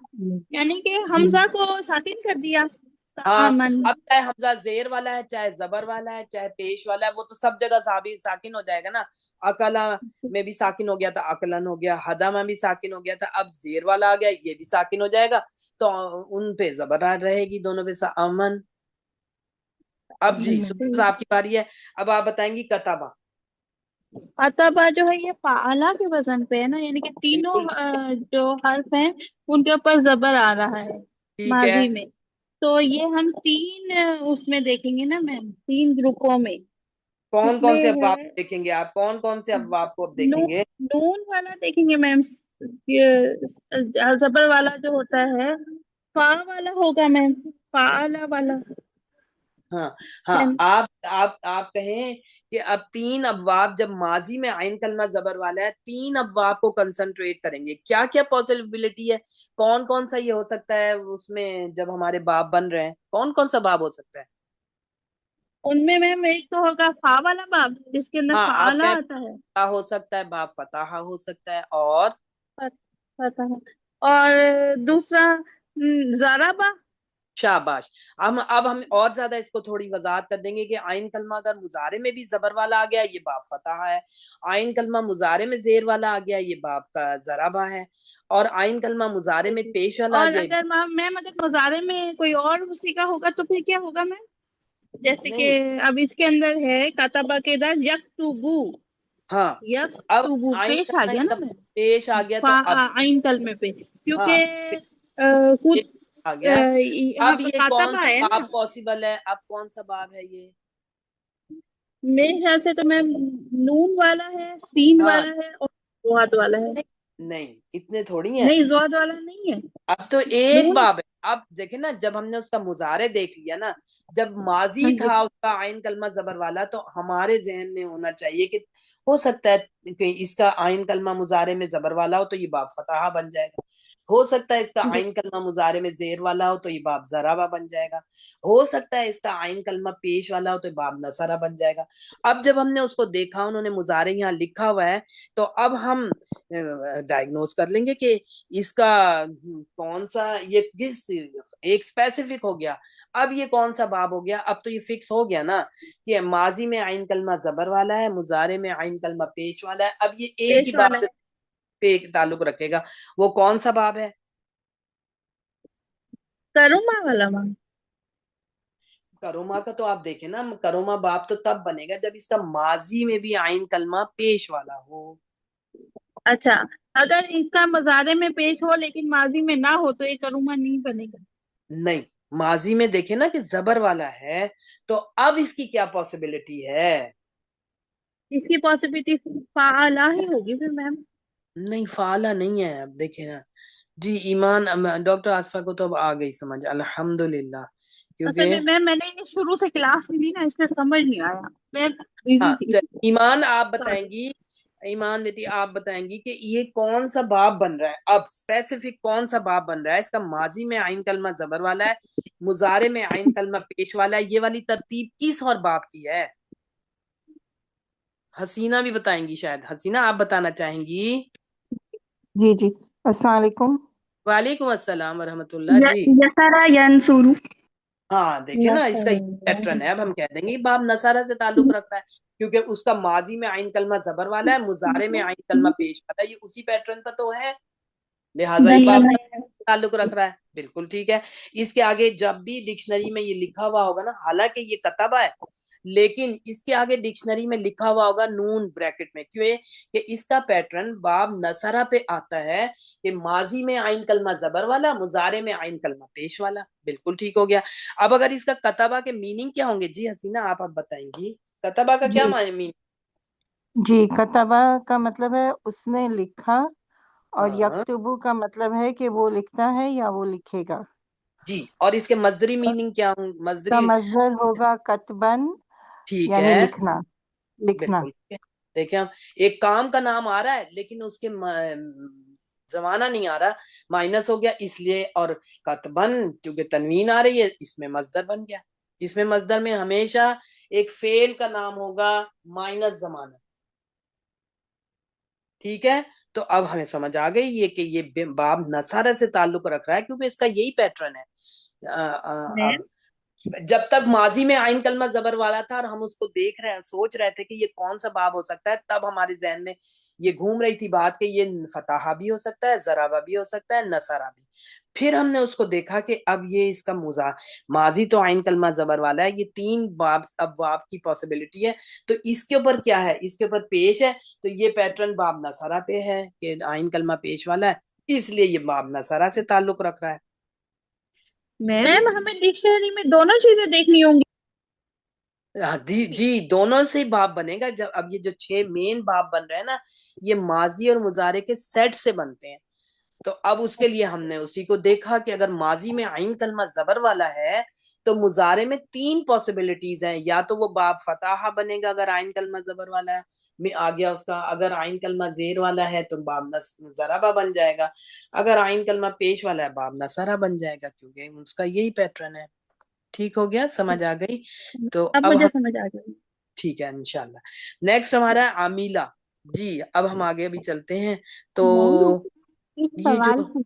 یعنی کہ جی حمزہ کو ساکن کر دیا، ہاں امن۔ اب چاہے حمزہ زیر والا ہے، چاہے زبر والا ہے، چاہے پیش والا ہے، وہ تو سب جگہ ساکن ہو جائے گا نا۔ اکلا میں بھی ساکن ہو گیا تھا، اکلن ہو گیا، ہدا میں بھی ساکن ہو گیا تھا، اب زیر والا آ گیا یہ بھی ساکن ہو جائے گا، تو ان پہ زبر رہے گی دونوں پہ سأمن۔ اب جی جی میم، صاحب کی باری ہے، اب آپ بتائیں گی کتابہ۔ عطبہ جو ہے یہ فعلہ کے وزن پہ ہے نا، یعنی کہ بالکل تینوں جو حرف ہیں ان کے اوپر زبر آ رہا ہے ٹھیک ہے، ماضی میں۔ تو یہ ہم تین اس میں دیکھیں گے نا میم، تین گروپوں میں۔ کون اس کون میں سے ہے ابواب دیکھیں گے آپ؟ کون کون سے ابواب کو اب دیکھیں گے؟ نون والا دیکھیں گے میم، زبر والا جو ہوتا ہے فا والا ہوگا میم، فعلہ والا۔ ہاں ہاں، آپ کہیں کہ اب تین ابواب جب ماضی میں عین کلمہ زبر والا ہے، تین ابواب کو کنسنٹریٹ کریں گے، کیا کیا پاسبلٹی ہے؟ کون کون سا یہ ہو سکتا ہے اس میں جب ہمارے باب بن رہے ہیں، کون کون سا باب ہو سکتا ہے؟ ان میں میم ایک تو ہوگا فا والا باب جس کے اندر ہاں آپ فعلہ کہیں آتا ہے، فتح ہو سکتا ہے، باب فتح ہو سکتا ہے، اور پتا ہے، اور دوسرا ضربہ۔ شاباش۔ اب ہم اور زیادہ اس کو تھوڑی وضاحت کر دیں گے کہ عین کلمہ اگر مضارع میں بھی زبر والا آ گیا یہ باب فتح ہے، عین کلمہ مضارع میں زیر والا آ گیا یہ باب کا ضربہ ہے، اور عین کلمہ مضارع میں پیش والا آ اور گیا اگر میم اگر مضارع میں کوئی اور اسی کا ہوگا تو پھر کیا ہوگا میم؟ جیسے کہ نہیں، اب اس کے اندر ہے کاتبہ کے ادھر یکتبو، ہاں اب یکتبو عین پیش آ کلمہ گیا نا جب میم، پیش آ گیا تو اب عین کلمے پہ، ہاں کیونکہ پیش خود آ گیا ہے۔ یہاں اب پہ یہ کون کاتبہ سا ہے نا، باب پاسبل ہے؟ اب کون سا باب ہے یہ؟ میرے خیال سے تو میم نون والا ہے، سین ہاں والا ہے اور بہت والا ہے۔ نہیں اتنے تھوڑی ہیں، نہیں زواد والا نہیں ہے. اب تو ایک نون. باب ہے. اب دیکھیں نا جب ہم نے اس کا مضارع دیکھ لیا نا، جب ماضی ہاں جی. تھا اس کا عین کلمہ زبر والا، تو ہمارے ذہن میں ہونا چاہیے کہ ہو سکتا ہے کہ اس کا عین کلمہ مضارع میں زبر والا ہو تو یہ باب فتحہ بن جائے گا، ہو سکتا ہے اس کا جی. عین کلمہ مضارع میں زیر والا ہو تو یہ باب ضربہ بن جائے گا، ہو سکتا ہے اس کا عین کلمہ پیش والا ہو تو یہ باب نصرہ بن جائے گا. اب جب ہم نے اس کو دیکھا، انہوں نے مضارع یہاں لکھا ہوا ہے، تو اب ہم ڈائگنوز کر لیں گے کہ اس کا کون سا، یہ کس ایک اسپیسیفک ہو گیا. اب یہ کون سا باب ہو گیا؟ اب تو یہ فکس ہو گیا نا کہ ماضی میں عین کلمہ زبر والا ہے، مضارع میں عین کلمہ پیش والا ہے. اب یہ ایک ہی پیش باب والا سے ہے. پہ تعلق رکھے گا. وہ کون سا باب ہے؟ کروما والا ماں. کروما کا تو آپ دیکھیں نا، کروما باب تو تب بنے گا جب اس کا ماضی میں بھی عین کلمہ پیش والا ہو. اچھا، اگر اس کا مضارع میں پیش ہو لیکن ماضی میں نہ ہو تو یہ کروما نہیں بنے گا. نہیں، ماضی میں دیکھیں نا کہ زبر والا ہے، تو اب اس کی کیا پاسبلٹی ہے؟ اس کی پاسبلٹی فعالہ ہی ہوگی پھر میم. نہیں، فعالہ نہیں ہے. اب دیکھیں نا جی، ایمان ڈاکٹر آصفہ کو تو اب آ گئی سمجھ، الحمدللہ، اصل کیونکہ میں میں نے انہیں شروع سے کلاس لی نا، اس سے سمجھ نہیں آیا، میں ہاں بزی تھی. ایمان آپ بتائیں گی، ایمان بیٹی آپ بتائیں گی کہ یہ کون سا باب بن رہا ہے، اب اسپیسیفک کون سا باب بن رہا ہے؟ اس کا ماضی میں عین کلمہ زبر والا ہے، مضارع میں عین کلمہ پیش والا ہے، یہ والی ترتیب کس اور باب کی ہے؟ حسینہ بھی بتائیں گی شاید. حسینہ آپ بتانا چاہیں گی؟ جی جی، السلام علیکم. وعلیکم السلام ورحمۃ اللہ. جی یسارا ینصرو. ہاں دیکھیں نا، اس کا یہ پیٹرن ہے. اب ہم کہہ دیں گے باب نصارہ سے تعلق رکھتا ہے کیونکہ اس کا ماضی میں عین کلمہ زبر والا ہے، مضارع میں عین کلمہ پیش والا ہے، یہ اسی پیٹرن پر تو ہے، لہٰذا یہ باب تعلق رکھ رہا ہے. بالکل ٹھیک ہے. اس کے آگے جب بھی ڈکشنری میں یہ لکھا ہوا ہوگا نا، حالانکہ یہ کتبہ ہے لیکن اس کے آگے ڈکشنری میں لکھا ہوا ہوگا نون بریکٹ میں، کیوں؟ کہ اس کا پیٹرن باب نصرہ پہ آتا ہے کہ ماضی میں عین کلمہ زبر والا، مضارع میں عین کلمہ پیش والا. بالکل ٹھیک ہو گیا. اب اگر اس کا کتبہ کے میننگ کیا ہوں گے؟ جی حسینہ آپ بتائیں گی کتبہ کا کیا جی میننگ؟ جی، کتبہ کا مطلب ہے اس نے لکھا، اور ہاں یکتبو کا مطلب ہے کہ وہ لکھتا ہے یا وہ لکھے گا. جی، اور اس کے مصدری میننگ کیا ہوں؟ کا مصدری مصدر ہوگا کتبن، ٹھیک یعنی ہے، لکھنا، لکھنا. بالکل ٹھیک ہے. دیکھیں ہم ایک کام کا نام آ رہا ہے لیکن اس کے زمانہ نہیں آ رہا، مائنس ہو گیا اس لیے، اور کتبن کیونکہ تنوین آ رہی ہے اس میں مصدر بن گیا. اس میں مصدر میں ہمیشہ ایک فعل کا نام ہوگا مائنس زمانہ. ٹھیک ہے، تو اب ہمیں سمجھ آ گئی یہ کہ یہ باب نصارہ سے تعلق رکھ رہا ہے کیونکہ اس کا یہی پیٹرن ہے. اب جب تک ماضی میں عین کلمہ زبر والا تھا اور ہم اس کو دیکھ رہے ہیں، سوچ رہے تھے کہ یہ کون سا باب ہو سکتا ہے، تب ہمارے ذہن میں یہ گھوم رہی تھی بات کہ یہ فتحہ بھی ہو سکتا ہے، ضربہ بھی ہو سکتا ہے، نصرہ بھی. پھر ہم نے اس کو دیکھا کہ اب یہ اس کا ماضی تو عین کلمہ زبر والا ہے، یہ تین باب اب باب کی پاسبلٹی ہے، تو اس کے اوپر کیا ہے؟ اس کے اوپر پیش ہے، تو یہ پیٹرن باب نصرہ پہ ہے کہ عین کلمہ پیش والا ہے، اس لیے یہ باب نصرہ سے تعلق رکھ رہا ہے. میم ہمیں ڈکشنری میں دونوں چیزیں دیکھنی ہوں گی. جی دونوں سے باب بنے گا. جب اب یہ جو 6 مین باب بن رہے ہیں نا، یہ ماضی اور مضارع کے سیٹ سے بنتے ہیں. تو اب اس کے لیے ہم نے اسی کو دیکھا کہ اگر ماضی میں عین کلمہ زبر والا ہے تو مضارع میں 3 پاسبلٹیز ہیں، یا تو وہ باب فتحہ بنے گا اگر عین کلمہ زبر والا ہے، میں آ گیا اس کا، اگر عین کلمہ زیر والا ہے تو باب ضربہ بن جائے گا، اگر عین کلمہ پیش والا ہے باب نصرہ بن جائے گا، کیونکہ اس کا یہی پیٹرن ہے. ٹھیک ہو گیا، سمجھ آ گئی. تو اب اب مجھے ہم سمجھ آ گئی. ٹھیک ہے انشاءاللہ. نیکسٹ ہمارا عاملہ. جی اب ہم آگے ابھی چلتے ہیں. تو ایک یہ جو سوال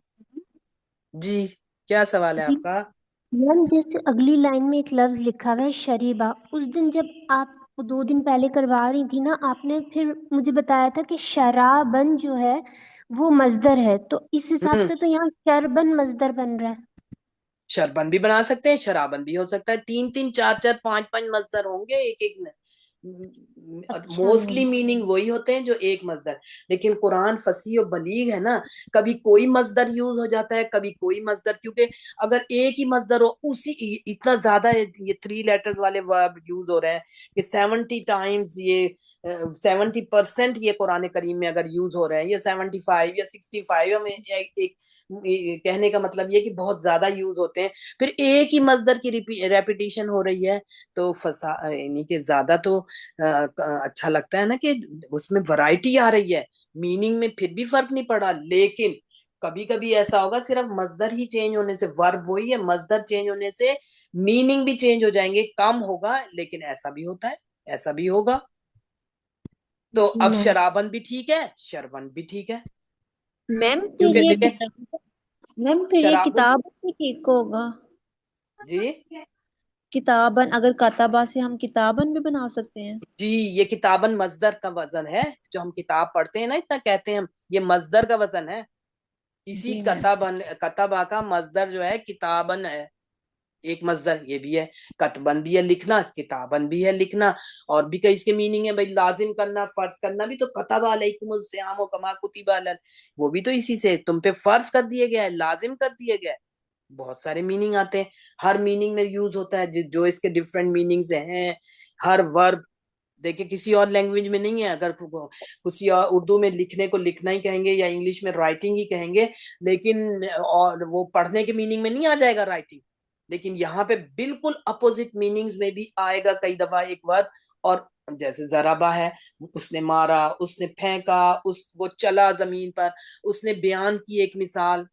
جی کیا سوال ہے جی آپ کا؟ میم، جیسے اگلی لائن میں ایک لفظ لکھا ہوا ہے شریبہ، اس دن جب آپ 2 دن پہلے کروا رہی تھی نا، آپ نے پھر مجھے بتایا تھا کہ شرابن جو ہے وہ مصدر ہے، تو اس حساب سے تو یہاں شربن مصدر بن رہا ہے. شربن بھی بنا سکتے ہیں، شرابن بھی ہو سکتا ہے، 3 4 5 مصدر ہوں گے ایک ایک میں. اچھا موسٹلی میم. میننگ وہی ہوتے ہیں جو ایک مصدر، لیکن قرآن فصیح و بلیغ ہے نا، کبھی کوئی مصدر یوز ہو جاتا ہے کبھی کوئی مصدر، کیونکہ اگر ایک ہی مصدر ہو، اسی اتنا زیادہ یہ 3 لیٹرز والے ورب یوز ہو رہے ہیں کہ 70 ٹائمز یہ 70% یہ قرآن کریم میں اگر یوز ہو رہے ہیں، یا 75 یا 65، ہمیں ایک کہنے کا مطلب یہ کہ بہت زیادہ یوز ہوتے ہیں، پھر ایک ہی مصدر کی ریپیٹیشن ہو رہی ہے، تو یعنی کہ زیادہ تو اچھا لگتا ہے نا کہ اس میں ورائٹی آ رہی ہے، میننگ میں پھر بھی فرق نہیں پڑا. لیکن کبھی کبھی ایسا ہوگا صرف مصدر ہی چینج ہونے سے، ورب وہی ہے، مصدر چینج ہونے سے میننگ بھی چینج ہو جائیں گے، کم ہوگا، لیکن ایسا بھی ہوتا ہے، ایسا بھی ہوگا. تو جی اب میم. شرابن بھی ٹھیک ہے، شربن بھی ٹھیک ہے، میم پھر کیونکہ یہ دیکھیں میم پھر یہ شرابن کتاب بھی ٹھیک ہوگا؟ جی کتابن، اگر کتابہ سے ہم کتابن بھی بنا سکتے ہیں؟ جی یہ کتابن مصدر کا وزن ہے، جو ہم کتاب پڑھتے ہیں نا، اتنا کہتے ہیں ہم، یہ مصدر کا وزن ہے. اسی جی میم. کتبہ کا مصدر جو ہے کتابن ہے، ایک مصدر یہ بھی ہے، کتبن بھی ہے لکھنا، کتابن بھی ہے لکھنا. اور بھی کئی اس کے میننگ ہے، بھائی لازم کرنا، فرض کرنا بھی تو کتب علیکم الصیام کما کتب علی، وہ بھی تو اسی سے تم پہ فرض کر دیے گیا ہے، لازم کر دیے گیا ہے. بہت سارے میننگ آتے ہیں، ہر میننگ میں یوز ہوتا ہے، جو اس کے ڈفرینٹ میننگز ہیں. ہر ورب دیکھیں کسی اور لینگویج میں نہیں ہے، اگر کسی اور اردو میں لکھنے کو لکھنا ہی کہیں گے، یا انگلش میں رائٹنگ ہی کہیں گے، لیکن اور وہ پڑھنے کے میننگ میں نہیں آ جائے گا رائٹنگ. لیکن یہاں پہ بالکل اپوزٹ میننگز میں بھی آئے گا کئی دفعہ ایک ورب. اور جیسے ضربہ ہے، اس نے مارا، اس نے پھینکا، وہ چلا زمین پر، اس نے بیان کی ایک مثال،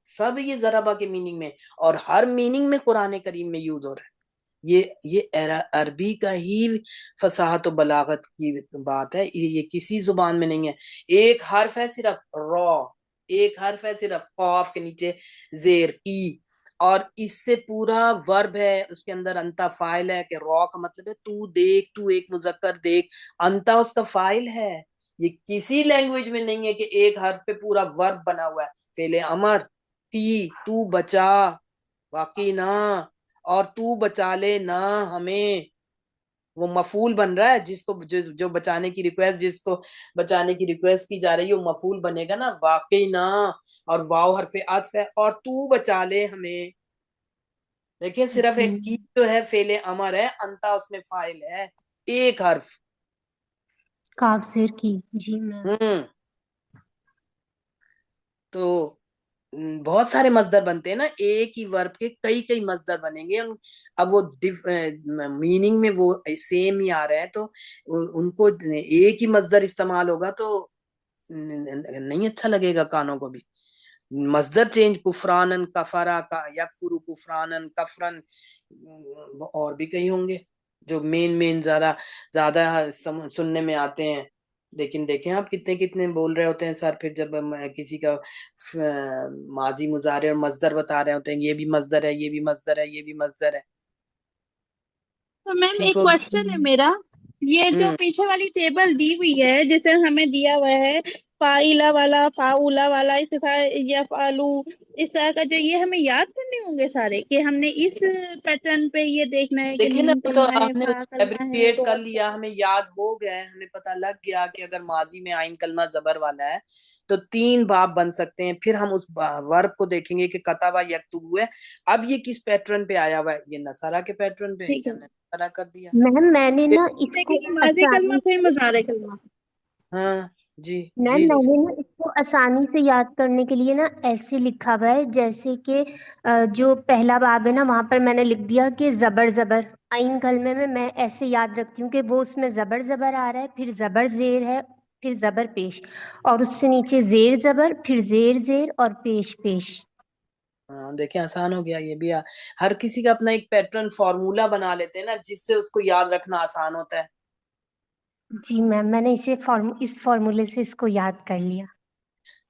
سب یہ ضربہ کے میننگ میں، اور ہر میننگ میں قرآن کریم میں یوز ہو رہا ہے. یہ عربی کا ہی فصاحت و بلاغت کی بات ہے، یہ کسی زبان میں نہیں ہے. ایک حرف ہے صرف را، ایک حرف ہے صرف قاف کے نیچے زیر کی، اور اس سے پورا ورب ہے، اس کے اندر انتا فاعل ہے، کہ را کا مطلب ہے تو دیکھ، تو ایک مذکر دیکھ، انتا اس کا فاعل ہے. یہ کسی لینگویج میں نہیں ہے کہ ایک حرف پہ پورا ورب بنا ہوا ہے. فعل امر تی، تو بچا، واقعی نہ، اور تو بچا لے نہ ہمیں، وہ مفعول بن رہا ہے، جس کو جو بچانے کی ریکویسٹ، جس کو بچانے کی ریکویسٹ کی جا رہی ہے، وہ مفعول بنے گا نا، واقعی نہ، اور واو حرف عطف ہے، اور تو بچا لے ہمیں. دیکھیں صرف جی ایک کی جو ہے فعل امر ہے، انتا اس میں فاعل ہے، ایک حرف. کاف زیر کی. جی میم. تو بہت سارے مصدر بنتے ہیں نا، ایک ہی ورب کے کئی کئی مصدر بنیں گے. اب وہ میننگ میں وہ سیم ہی آ رہے ہیں، تو ان کو ایک ہی مصدر استعمال ہوگا تو نہیں اچھا لگے گا کانوں کو بھی. مصدر چینج، کفرانن کفرا کا، یکفرو کفرانن کفرن، اور بھی کئی ہوں گے جو مین زیادہ سننے میں آتے ہیں. لیکن دیکھیں آپ کتنے بول رہے ہوتے ہیں سر، پھر جب کسی کا ماضی مضارع اور مصدر بتا رہے ہوتے ہیں، یہ بھی مصدر ہے، یہ بھی مصدر ہے، یہ بھی مصدر ہے. تو میم ٹھیک ایک ہوگی. کوشچن ہے میرا، یہ جو پیچھے والی ٹیبل دی ہوئی ہے، جیسے ہمیں دیا ہوا ہے فاعلہ والا، فاؤلہ والا، یا فالو، اس طرح کا، جو یہ ہمیں یاد کرنے ہوں گے سارے، کہ ہم نے اس پیٹرن پہ یہ دیکھنا ہے کہ دیکھیں نا، میم تو کلمہ ہے، ہم نے فا کلمہ ہے، ایبریویٹ کر تو لیا، ہمیں یاد ہو گیا ہے، ہمیں پتہ لگ گیا کہ اگر ماضی میں آئین کلمہ زبر والا ہے تو 3 باب بن سکتے ہیں. پھر ہم اس ورب کو دیکھیں گے کہ کتبہ یکتب ہے، اب یہ کس پیٹرن پہ آیا ہوا ہے، یہ نصرہ کے پیٹرن پہ، ٹھیک اسے ہے. ہم نے نصرہ کر دیا. میم میں نے نا اس کو دیکھیں گے ماضی کلمہ آسانی پھر مضارع کلمہ. ہاں جی میم جی میں نے نا اس کو آسانی سے یاد کرنے کے لیے نا ایسے لکھا ہوا ہے، جیسے کہ جو پہلا باب ہے نا، وہاں پر میں نے لکھ دیا کہ زبر زبر. آئین کلمے میں ایسے یاد رکھتی ہوں کہ وہ اس میں زبر زبر آ رہا ہے، پھر زبر زیر ہے، پھر زبر پیش، اور اس سے نیچے زیر زبر، پھر زیر زیر اور پیش پیش. ہاں دیکھیں آسان ہو گیا یہ بھی. ہر کسی کا اپنا ایک پیٹرن فارمولا بنا لیتے ہیں نا، جس سے اس کو یاد رکھنا آسان ہوتا ہے. جی میم میں نے اس فارمولے سے اس کو یاد کر لیا.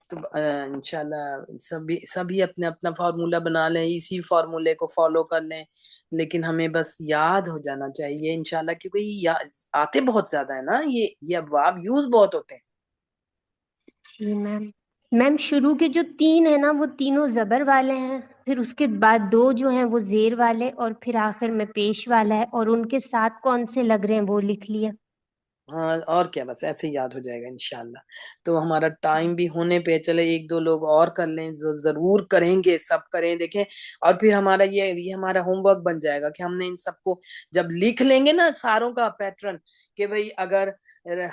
تو انشاءاللہ سبھی اپنا اپنا فارمولا بنا لیں، اسی فارمولے کو فالو کر لیں، لیکن ہمیں بس یاد ہو جانا چاہیے انشاءاللہ، کیونکہ آتے بہت زیادہ ہے نا، یہ ابواب یوز بہت ہوتے ہیں. جی میم شروع کے جو 3 ہیں نا، وہ تینوں زبر والے ہیں، پھر اس کے بعد 2 جو ہیں وہ زیر والے، اور پھر آخر میں پیش والا ہے، اور ان کے ساتھ کون سے لگ رہے ہیں وہ لکھ لیا. ہاں اور کیا، بس ایسے ہی یاد ہو جائے گا انشاءاللہ. تو ہمارا ٹائم بھی ہونے پہ چلے، 1-2 لوگ اور کر لیں، ضرور کریں گے، سب کریں دیکھیں. اور پھر ہمارا یہ ہمارا ہوم ورک بن جائے گا کہ ہم نے ان سب کو جب لکھ لیں گے نا ساروں کا پیٹرن، کہ بھئی اگر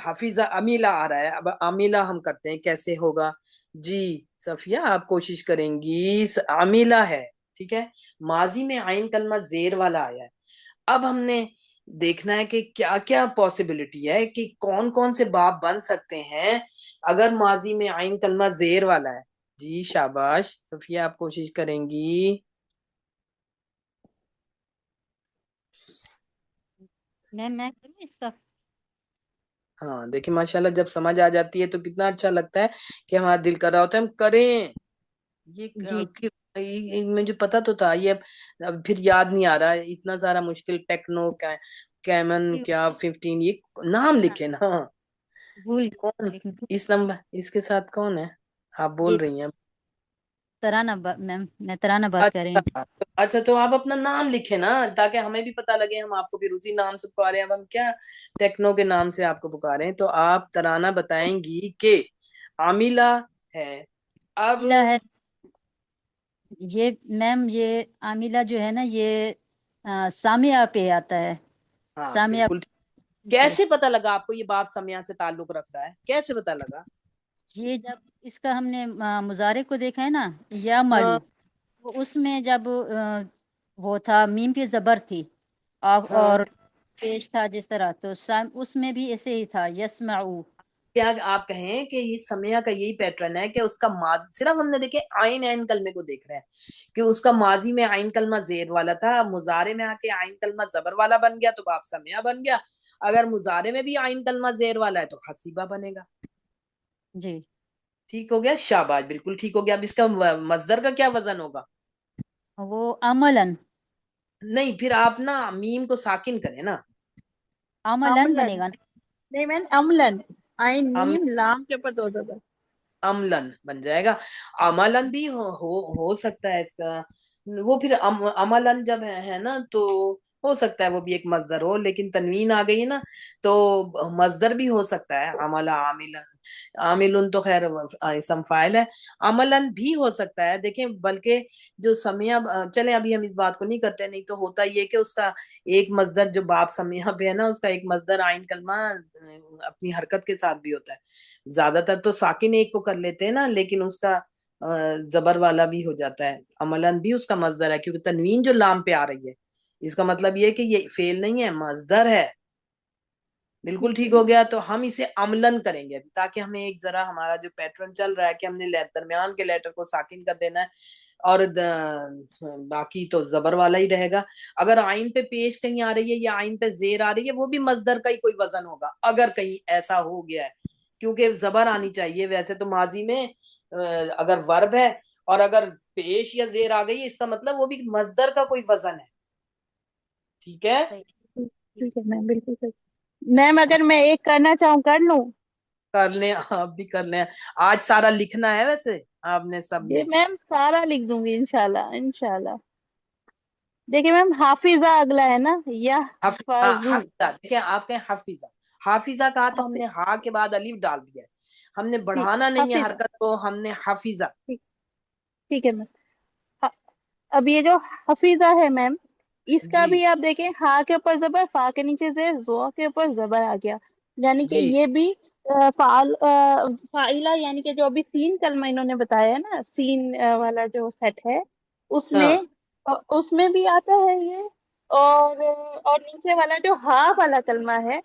حفیظہ امیلا آ رہا ہے، اب امیلا ہم کرتے ہیں، کیسے ہوگا؟ جی صفیہ آپ کوشش کریں گی، امیلا ہے، ٹھیک ہے، ماضی میں عین کلمہ زیر والا آیا ہے. اب ہم نے دیکھنا ہے کہ کیا کیا پاسبلٹی ہے، کہ کون کون سے باب بن سکتے ہیں اگر ماضی میں عین کلمہ زیر والا ہے. جی شاباش صفیہ آپ کوشش کریں گی. میں کروں اس کا؟ ہاں دیکھیں ماشاءاللہ جب سمجھ آ جاتی ہے تو کتنا اچھا لگتا ہے کہ ہمارا دل کر رہا ہوتا ہے ہم کریں. یہ مجھے پتا تو تھا، یہ اب پھر یاد نہیں آ رہا، اتنا سارا مشکل ٹیکنو کیمن کیا 15 یہ نام لکھے نا. بھول کون لیکن اس نمبر اس کے ساتھ کون ہے؟ آپ بول یہ رہی ہیں. ترانہ میم، میں ترانہ بات کر رہی ہوں. اچھا تو آپ اپنا نام لکھیں نا تاکہ ہمیں بھی پتا لگے، ہم آپ کو پھر اسی نام سے پکارے ہیں. اب ہم کیا ٹیکنو کے نام سے آپ کو پکارے ہیں، تو آپ ترانہ بتائیں گی کہ عاملہ ہے. اب عاملہ ہے یہ میم، یہ عاملہ جو ہے نا یہ سامعہ پہ آتا ہے. ہاں سامعہ بالکل. جی، کیسے پتا لگا آپ کو یہ باب سمیہ سے تعلق رکھ رہا ہے؟ کیسے پتا لگا؟ یہ جب اس کا ہم نے مضارع کو دیکھا ہے نا، یا ہاں ملو، تو اس میں جب وہ تھا میم پہ زبر تھی ہاں اور پیش تھا جس طرح، تو اس میں بھی ایسے ہی تھا یسمعو. کیا آپ کہیں کہ یہ سمیہ کا یہی پیٹرن ہے کہ اس کا ماضی، صرف ہم نے دیکھے عین عین کلمے کو دیکھ رہے ہیں کہ اس کا ماضی میں عین کلمہ زیر والا تھا، مضارع میں آ کے عین کلمہ زبر والا بن گیا تو باب سمیہ بن گیا. اگر مضارع میں بھی عین کلمہ زیر والا ہے تو حسیبہ بنے گا. جی ٹھیک ہو گیا، شاباش بالکل ٹھیک ہو گیا. اب اس کا مصدر کا کیا وزن ہوگا؟ وہ عملاً. نہیں پھر آپ نا میم کو ساکن کریں نا. عملاً بنے گا. نہیں مین املن، عین ام میم لام کے اوپر 2 زبر. عملن بن جائے گا. عملن بھی ہو سکتا ہے اس کا، وہ پھر عملن جب ہے نا تو ہو سکتا ہے وہ بھی ایک مصدر ہو، لیکن تنوین آ گئی ہے نا تو مصدر بھی ہو سکتا ہے. عمل عاملن، عاملن تو خیر اسم فاعل ہے، عملن بھی ہو سکتا ہے. دیکھیں بلکہ جو سمیہ، چلیں ابھی ہم اس بات کو نہیں کرتے، نہیں تو ہوتا یہ کہ اس کا ایک مصدر جو باب سمیہ پہ ہے نا اس کا ایک مصدر عین کلمہ اپنی حرکت کے ساتھ بھی ہوتا ہے. زیادہ تر تو ساکن ایک کو کر لیتے ہیں نا، لیکن اس کا زبر والا بھی ہو جاتا ہے. عملن بھی اس کا مصدر ہے کیونکہ تنوین جو لام پہ آ رہی ہے، اس کا مطلب یہ کہ یہ فعل نہیں ہے، مصدر ہے. بالکل ٹھیک ہو گیا. تو ہم اسے عملن کریں گے تاکہ ہمیں ایک ذرا ہمارا جو پیٹرن چل رہا ہے کہ ہم نے درمیان کے لیٹر کو ساکن کر دینا ہے اور باقی تو زبر والا ہی رہے گا. اگر عین پہ پیش کہیں آ رہی ہے یا عین پہ زیر آ رہی ہے، وہ بھی مصدر کا ہی کوئی وزن ہوگا اگر کہیں ایسا ہو گیا ہے، کیونکہ زبر آنی چاہیے. ویسے تو ماضی میں اگر ورب ہے اور اگر پیش یا زیر آ گئی، اس کا مطلب وہ بھی مصدر کا کوئی وزن ہے. ٹھیک ہے، ٹھیک ہے میم، بالکل صحیح. میم اگر میں ایک کرنا چاہوں کر لوں؟ کر لیں آپ بھی کر لیں. آج سارا لکھنا ہے ویسے آپ نے سب نے؟ یہ میم سارا لکھ دوں گی انشاءاللہ انشاءاللہ. دیکھیں میم حافظہ اگلا ہے نا، یا حفاظو. حافظہ، دیکھیں آپ کہیں حافظہ، حافظہ کہا تو ہم نے ہا کے بعد الف ڈال دیا ہے. ہم نے ٹھیک، بڑھانا نہیں ہے حافظہ. حرکت کو، ہم نے حافظہ. ٹھیک ہے میم. اب یہ جو حفیظہ ہے میم، اس کا جی بھی آپ دیکھیں ہا کے اوپر زبر، فا کے نیچے زیر، زو کے اوپر زبر آ گیا، یعنی کہ جی یہ بھی فائلہ، یعنی کہ جو ابھی سین کلمہ انہوں نے بتایا ہے نا، سین والا جو سیٹ ہے ہاں اس میں بھی آتا ہے یہ. اور نیچے والا جو ہا والا کلمہ ہے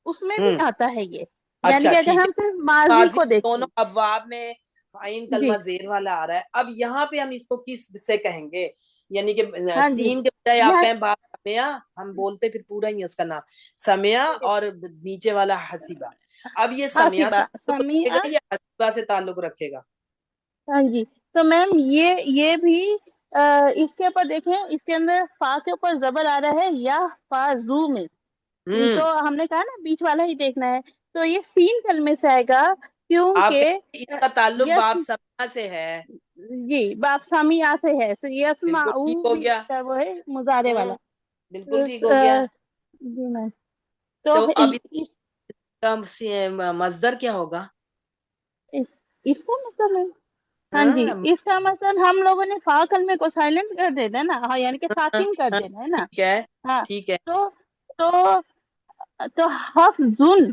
اس میں بھی ہوں آتا ہے یہ، یعنی اچھا کہ اگر ٹھیک ہم ہے. صرف ماضی ماضی کو دیکھیں. دونوں ابواب میں عین جی کلمہ زیر والا آ رہا ہے. اب یہاں پہ ہم اس کو کس سے کہیں گے؟ یعنی کہ ہاں جی، سین کے بجائے آپ یہاں کہیں باب سمیہ، ہم بولتے پھر پورا ہی ہے اس کا نام سمیہ، اور نیچے والا حسیبہ. اب یہ سمیہ سے حاسبہ تعلق رکھے سمیع. گا یا حسیبہ سے تعلق رکھے گا؟ ہاں جی، تو میم یہ بھی اس کے اوپر دیکھیں، اس کے اندر فا کے اوپر زبر آ رہا ہے یا فا زو میں، تو ہم نے کہا نا بیچ والا ہی دیکھنا ہے، تو یہ سین کلمے سے آئے گا آپ کیونکہ کہیں اس کا تعلق یس. باب سمیہ سے ہے. جی باب سمیع سے ہے، بالکل یسمعو ٹھیک ہو بھی گیا. وہ ہے مضارع والا. بالکل ٹھیک ہو گیا. جی میم. تو تو اب اس کا مصدر کیا ہوگا؟ اس کا مطلب ہے، ہاں جی، ہاں اس کا مطلب ہم لوگوں نے فا کلمے کو سائلنٹ کر دینا ہے نا، ہاں یعنی کہ ساکن کر دینا ہے نا. ٹھیک ہے ہاں ٹھیک ہے. تو تو حفظن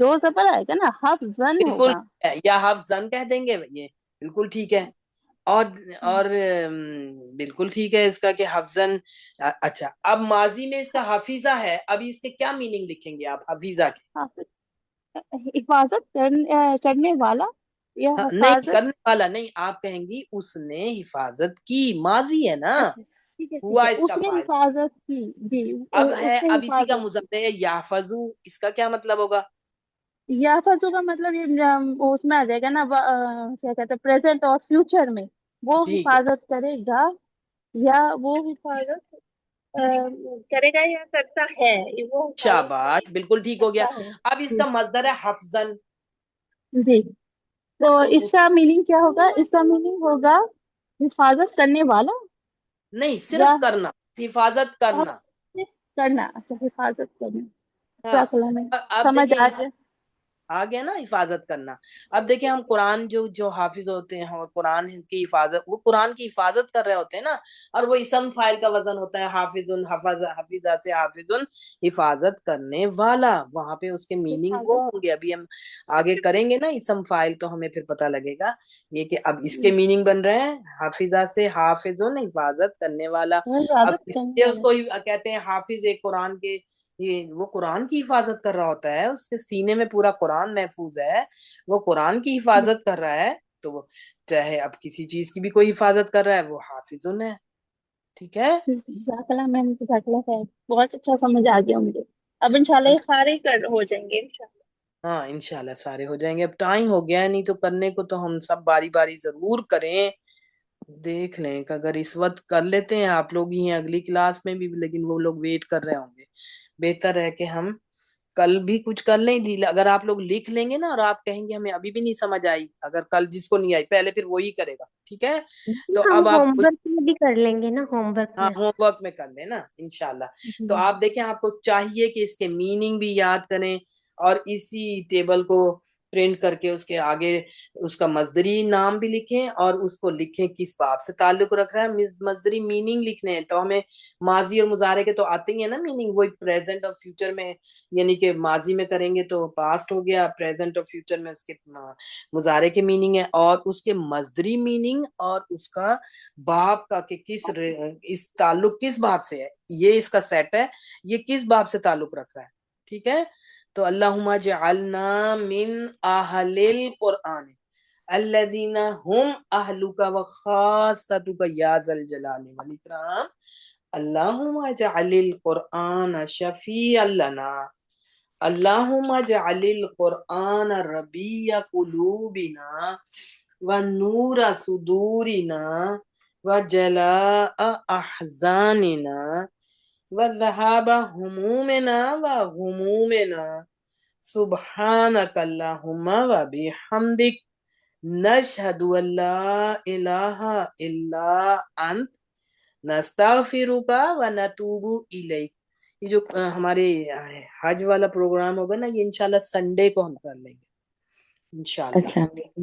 دو زبر آئے گا نا, حفظن بالکل ہوگا. یا حفظن کہہ دیں گے, یہ بالکل ٹھیک ہے. اور بالکل ٹھیک ہے اس کا کہ حفظن. اچھا اب ماضی میں اس کا حفیظہ ہے, اب اس کے کیا میننگ لکھیں گے آپ حفیظہ کے؟ حفاظت کرنے والا یا نہیں حفاظت. کرنے والا نہیں, آپ کہیں گی اس نے حفاظت کی, ماضی ہے نا, اچھا ٹھیک ہے ہوا اس اس کا نے فاعل. حفاظت کی. جی اب ہے, اس نے اب اسی کا حفاظت کی. مضارع ہے یحفظو, اس کا کیا مطلب ہوگا؟ یا فضو کا مطلب یہ اس میں آ جائے گا نا, کیا کہتے ہیں پریزنٹ اور فیوچر میں وہ ٹھیک ہے, حفاظت کرے گا, یا وہ حفاظت کرے گا یا کرتا ہے, وہ حفاظت شاباش, بالکل ٹھیک ہو گیا. کرتا ہے. اب اس کا مصدر ہے حفظن, جی تو تو اس کا میننگ کیا ہوگا؟ اس کا میننگ ہوگا حفاظت کرنے والا نہیں یا صرف کرنا, حفاظت کرنا. کرنا. اچھا حفاظت کرنا. ہاں میں اب سمجھ دیکھیں آ اس گیا. آ گیا نا حفاظت کرنا. اب دیکھیں ہم قرآن جو حافظ ہوتے ہیں اور قرآن کی حفاظت, وہ قرآن کی حفاظت کر رہے ہوتے ہیں نا, اور وہ اسم فاعل کا وزن ہوتا ہے حافظ, حفیظہ سے حافظ, حفاظت کرنے والا, وہاں پہ اس کے میننگ وہ حفاظت. ہوں گے. ابھی ہم آگے کریں گے نا اسم فاعل تو ہمیں پھر پتہ لگے گا یہ کہ اب اس کے میننگ بن رہے ہیں حافظہ سے حافظ, حفاظت کرنے والا. اب حفاظت اس کرنے لیے اس والا. کو کہتے ہیں حافظ ایک قرآن کے, یہ وہ قرآن کی حفاظت کر رہا ہوتا ہے, اس کے سینے میں پورا قرآن محفوظ ہے, وہ قرآن کی حفاظت کر رہا ہے, تو وہ چاہے اب کسی چیز کی بھی کوئی حفاظت کر رہا ہے وہ حافظن ہے. ٹھیک ہے, جزاک اللہ میم, جزاک اللہ خیر, بہت اچھا سمجھ آ گیا مجھے. اب انشاءاللہ یہ سارے ہو جائیں گے انشاءاللہ. ہاں انشاءاللہ سارے ہو جائیں گے. اب ٹائم ہو گیا ہے, نہیں تو کرنے کو تو ہم سب باری باری ضرور کریں. دیکھ لیں کہ اگر اس وقت کر لیتے ہیں آپ لوگ ہی ہیں اگلی کلاس میں بھی, لیکن وہ لوگ ویٹ کر رہے ہوں گے. بہتر ہے کہ ہم کل بھی کچھ کر لیں. اگر آپ لوگ لکھ لیں گے نا اور آپ کہیں گے ہمیں ابھی بھی نہیں سمجھ آئی, اگر کل جس کو نہیں آئی پہلے پھر وہی کرے گا, ٹھیک ہے. تو ہم اب آپ ہوم ورک میں بھی کر لیں گے نا, ہوم ورک ہاں میں. ہوم ورک میں کر لیں نا انشاءاللہ. تو آپ دیکھیں, آپ کو چاہیے کہ اس کے میننگ بھی یاد کریں اور اسی ٹیبل کو پرنٹ کر کے اس کے آگے اس کا مصدری نام بھی لکھیں اور اس کو لکھیں کس باب سے تعلق رکھ رہا ہے. مصدری میننگ لکھنے ہیں تو ہمیں ماضی اور مضارع کے تو آتے ہی ہیں نا میننگ, وہی پریزنٹ اور فیوچر میں, یعنی کہ ماضی میں کریں گے تو پاسٹ ہو گیا, پریزنٹ اور فیوچر میں اس کے مضارع کے میننگ ہے, اور اس کے مصدری میننگ اور اس کا باب کا کہ اس تعلق کس باب سے ہے, یہ اس کا سیٹ ہے, یہ کس باب سے تعلق رکھ رہا ہے. ٹھیک ہے, تو اللہم جعلنا من اہل القرآن الذین هم اہلک وخاصتک یا ذا الجلال والاکرام. اللہم اجعل القرآن شفیعا لنا, اللہم اجعل القرآن ربیع قلوبنا ونور صدورنا وجلاء احزاننا وذهاب همومنا وغمومنا سبحانک اللہم وبحمدک نشہد ان لا الہ الا انت نستغفرک ونتوب الیک. یہ جو ہمارے حج والا پروگرام ہوگا نا, یہ انشاءاللہ سنڈے کو ہم کر لیں گے انشاءاللہ. السلام علیکم.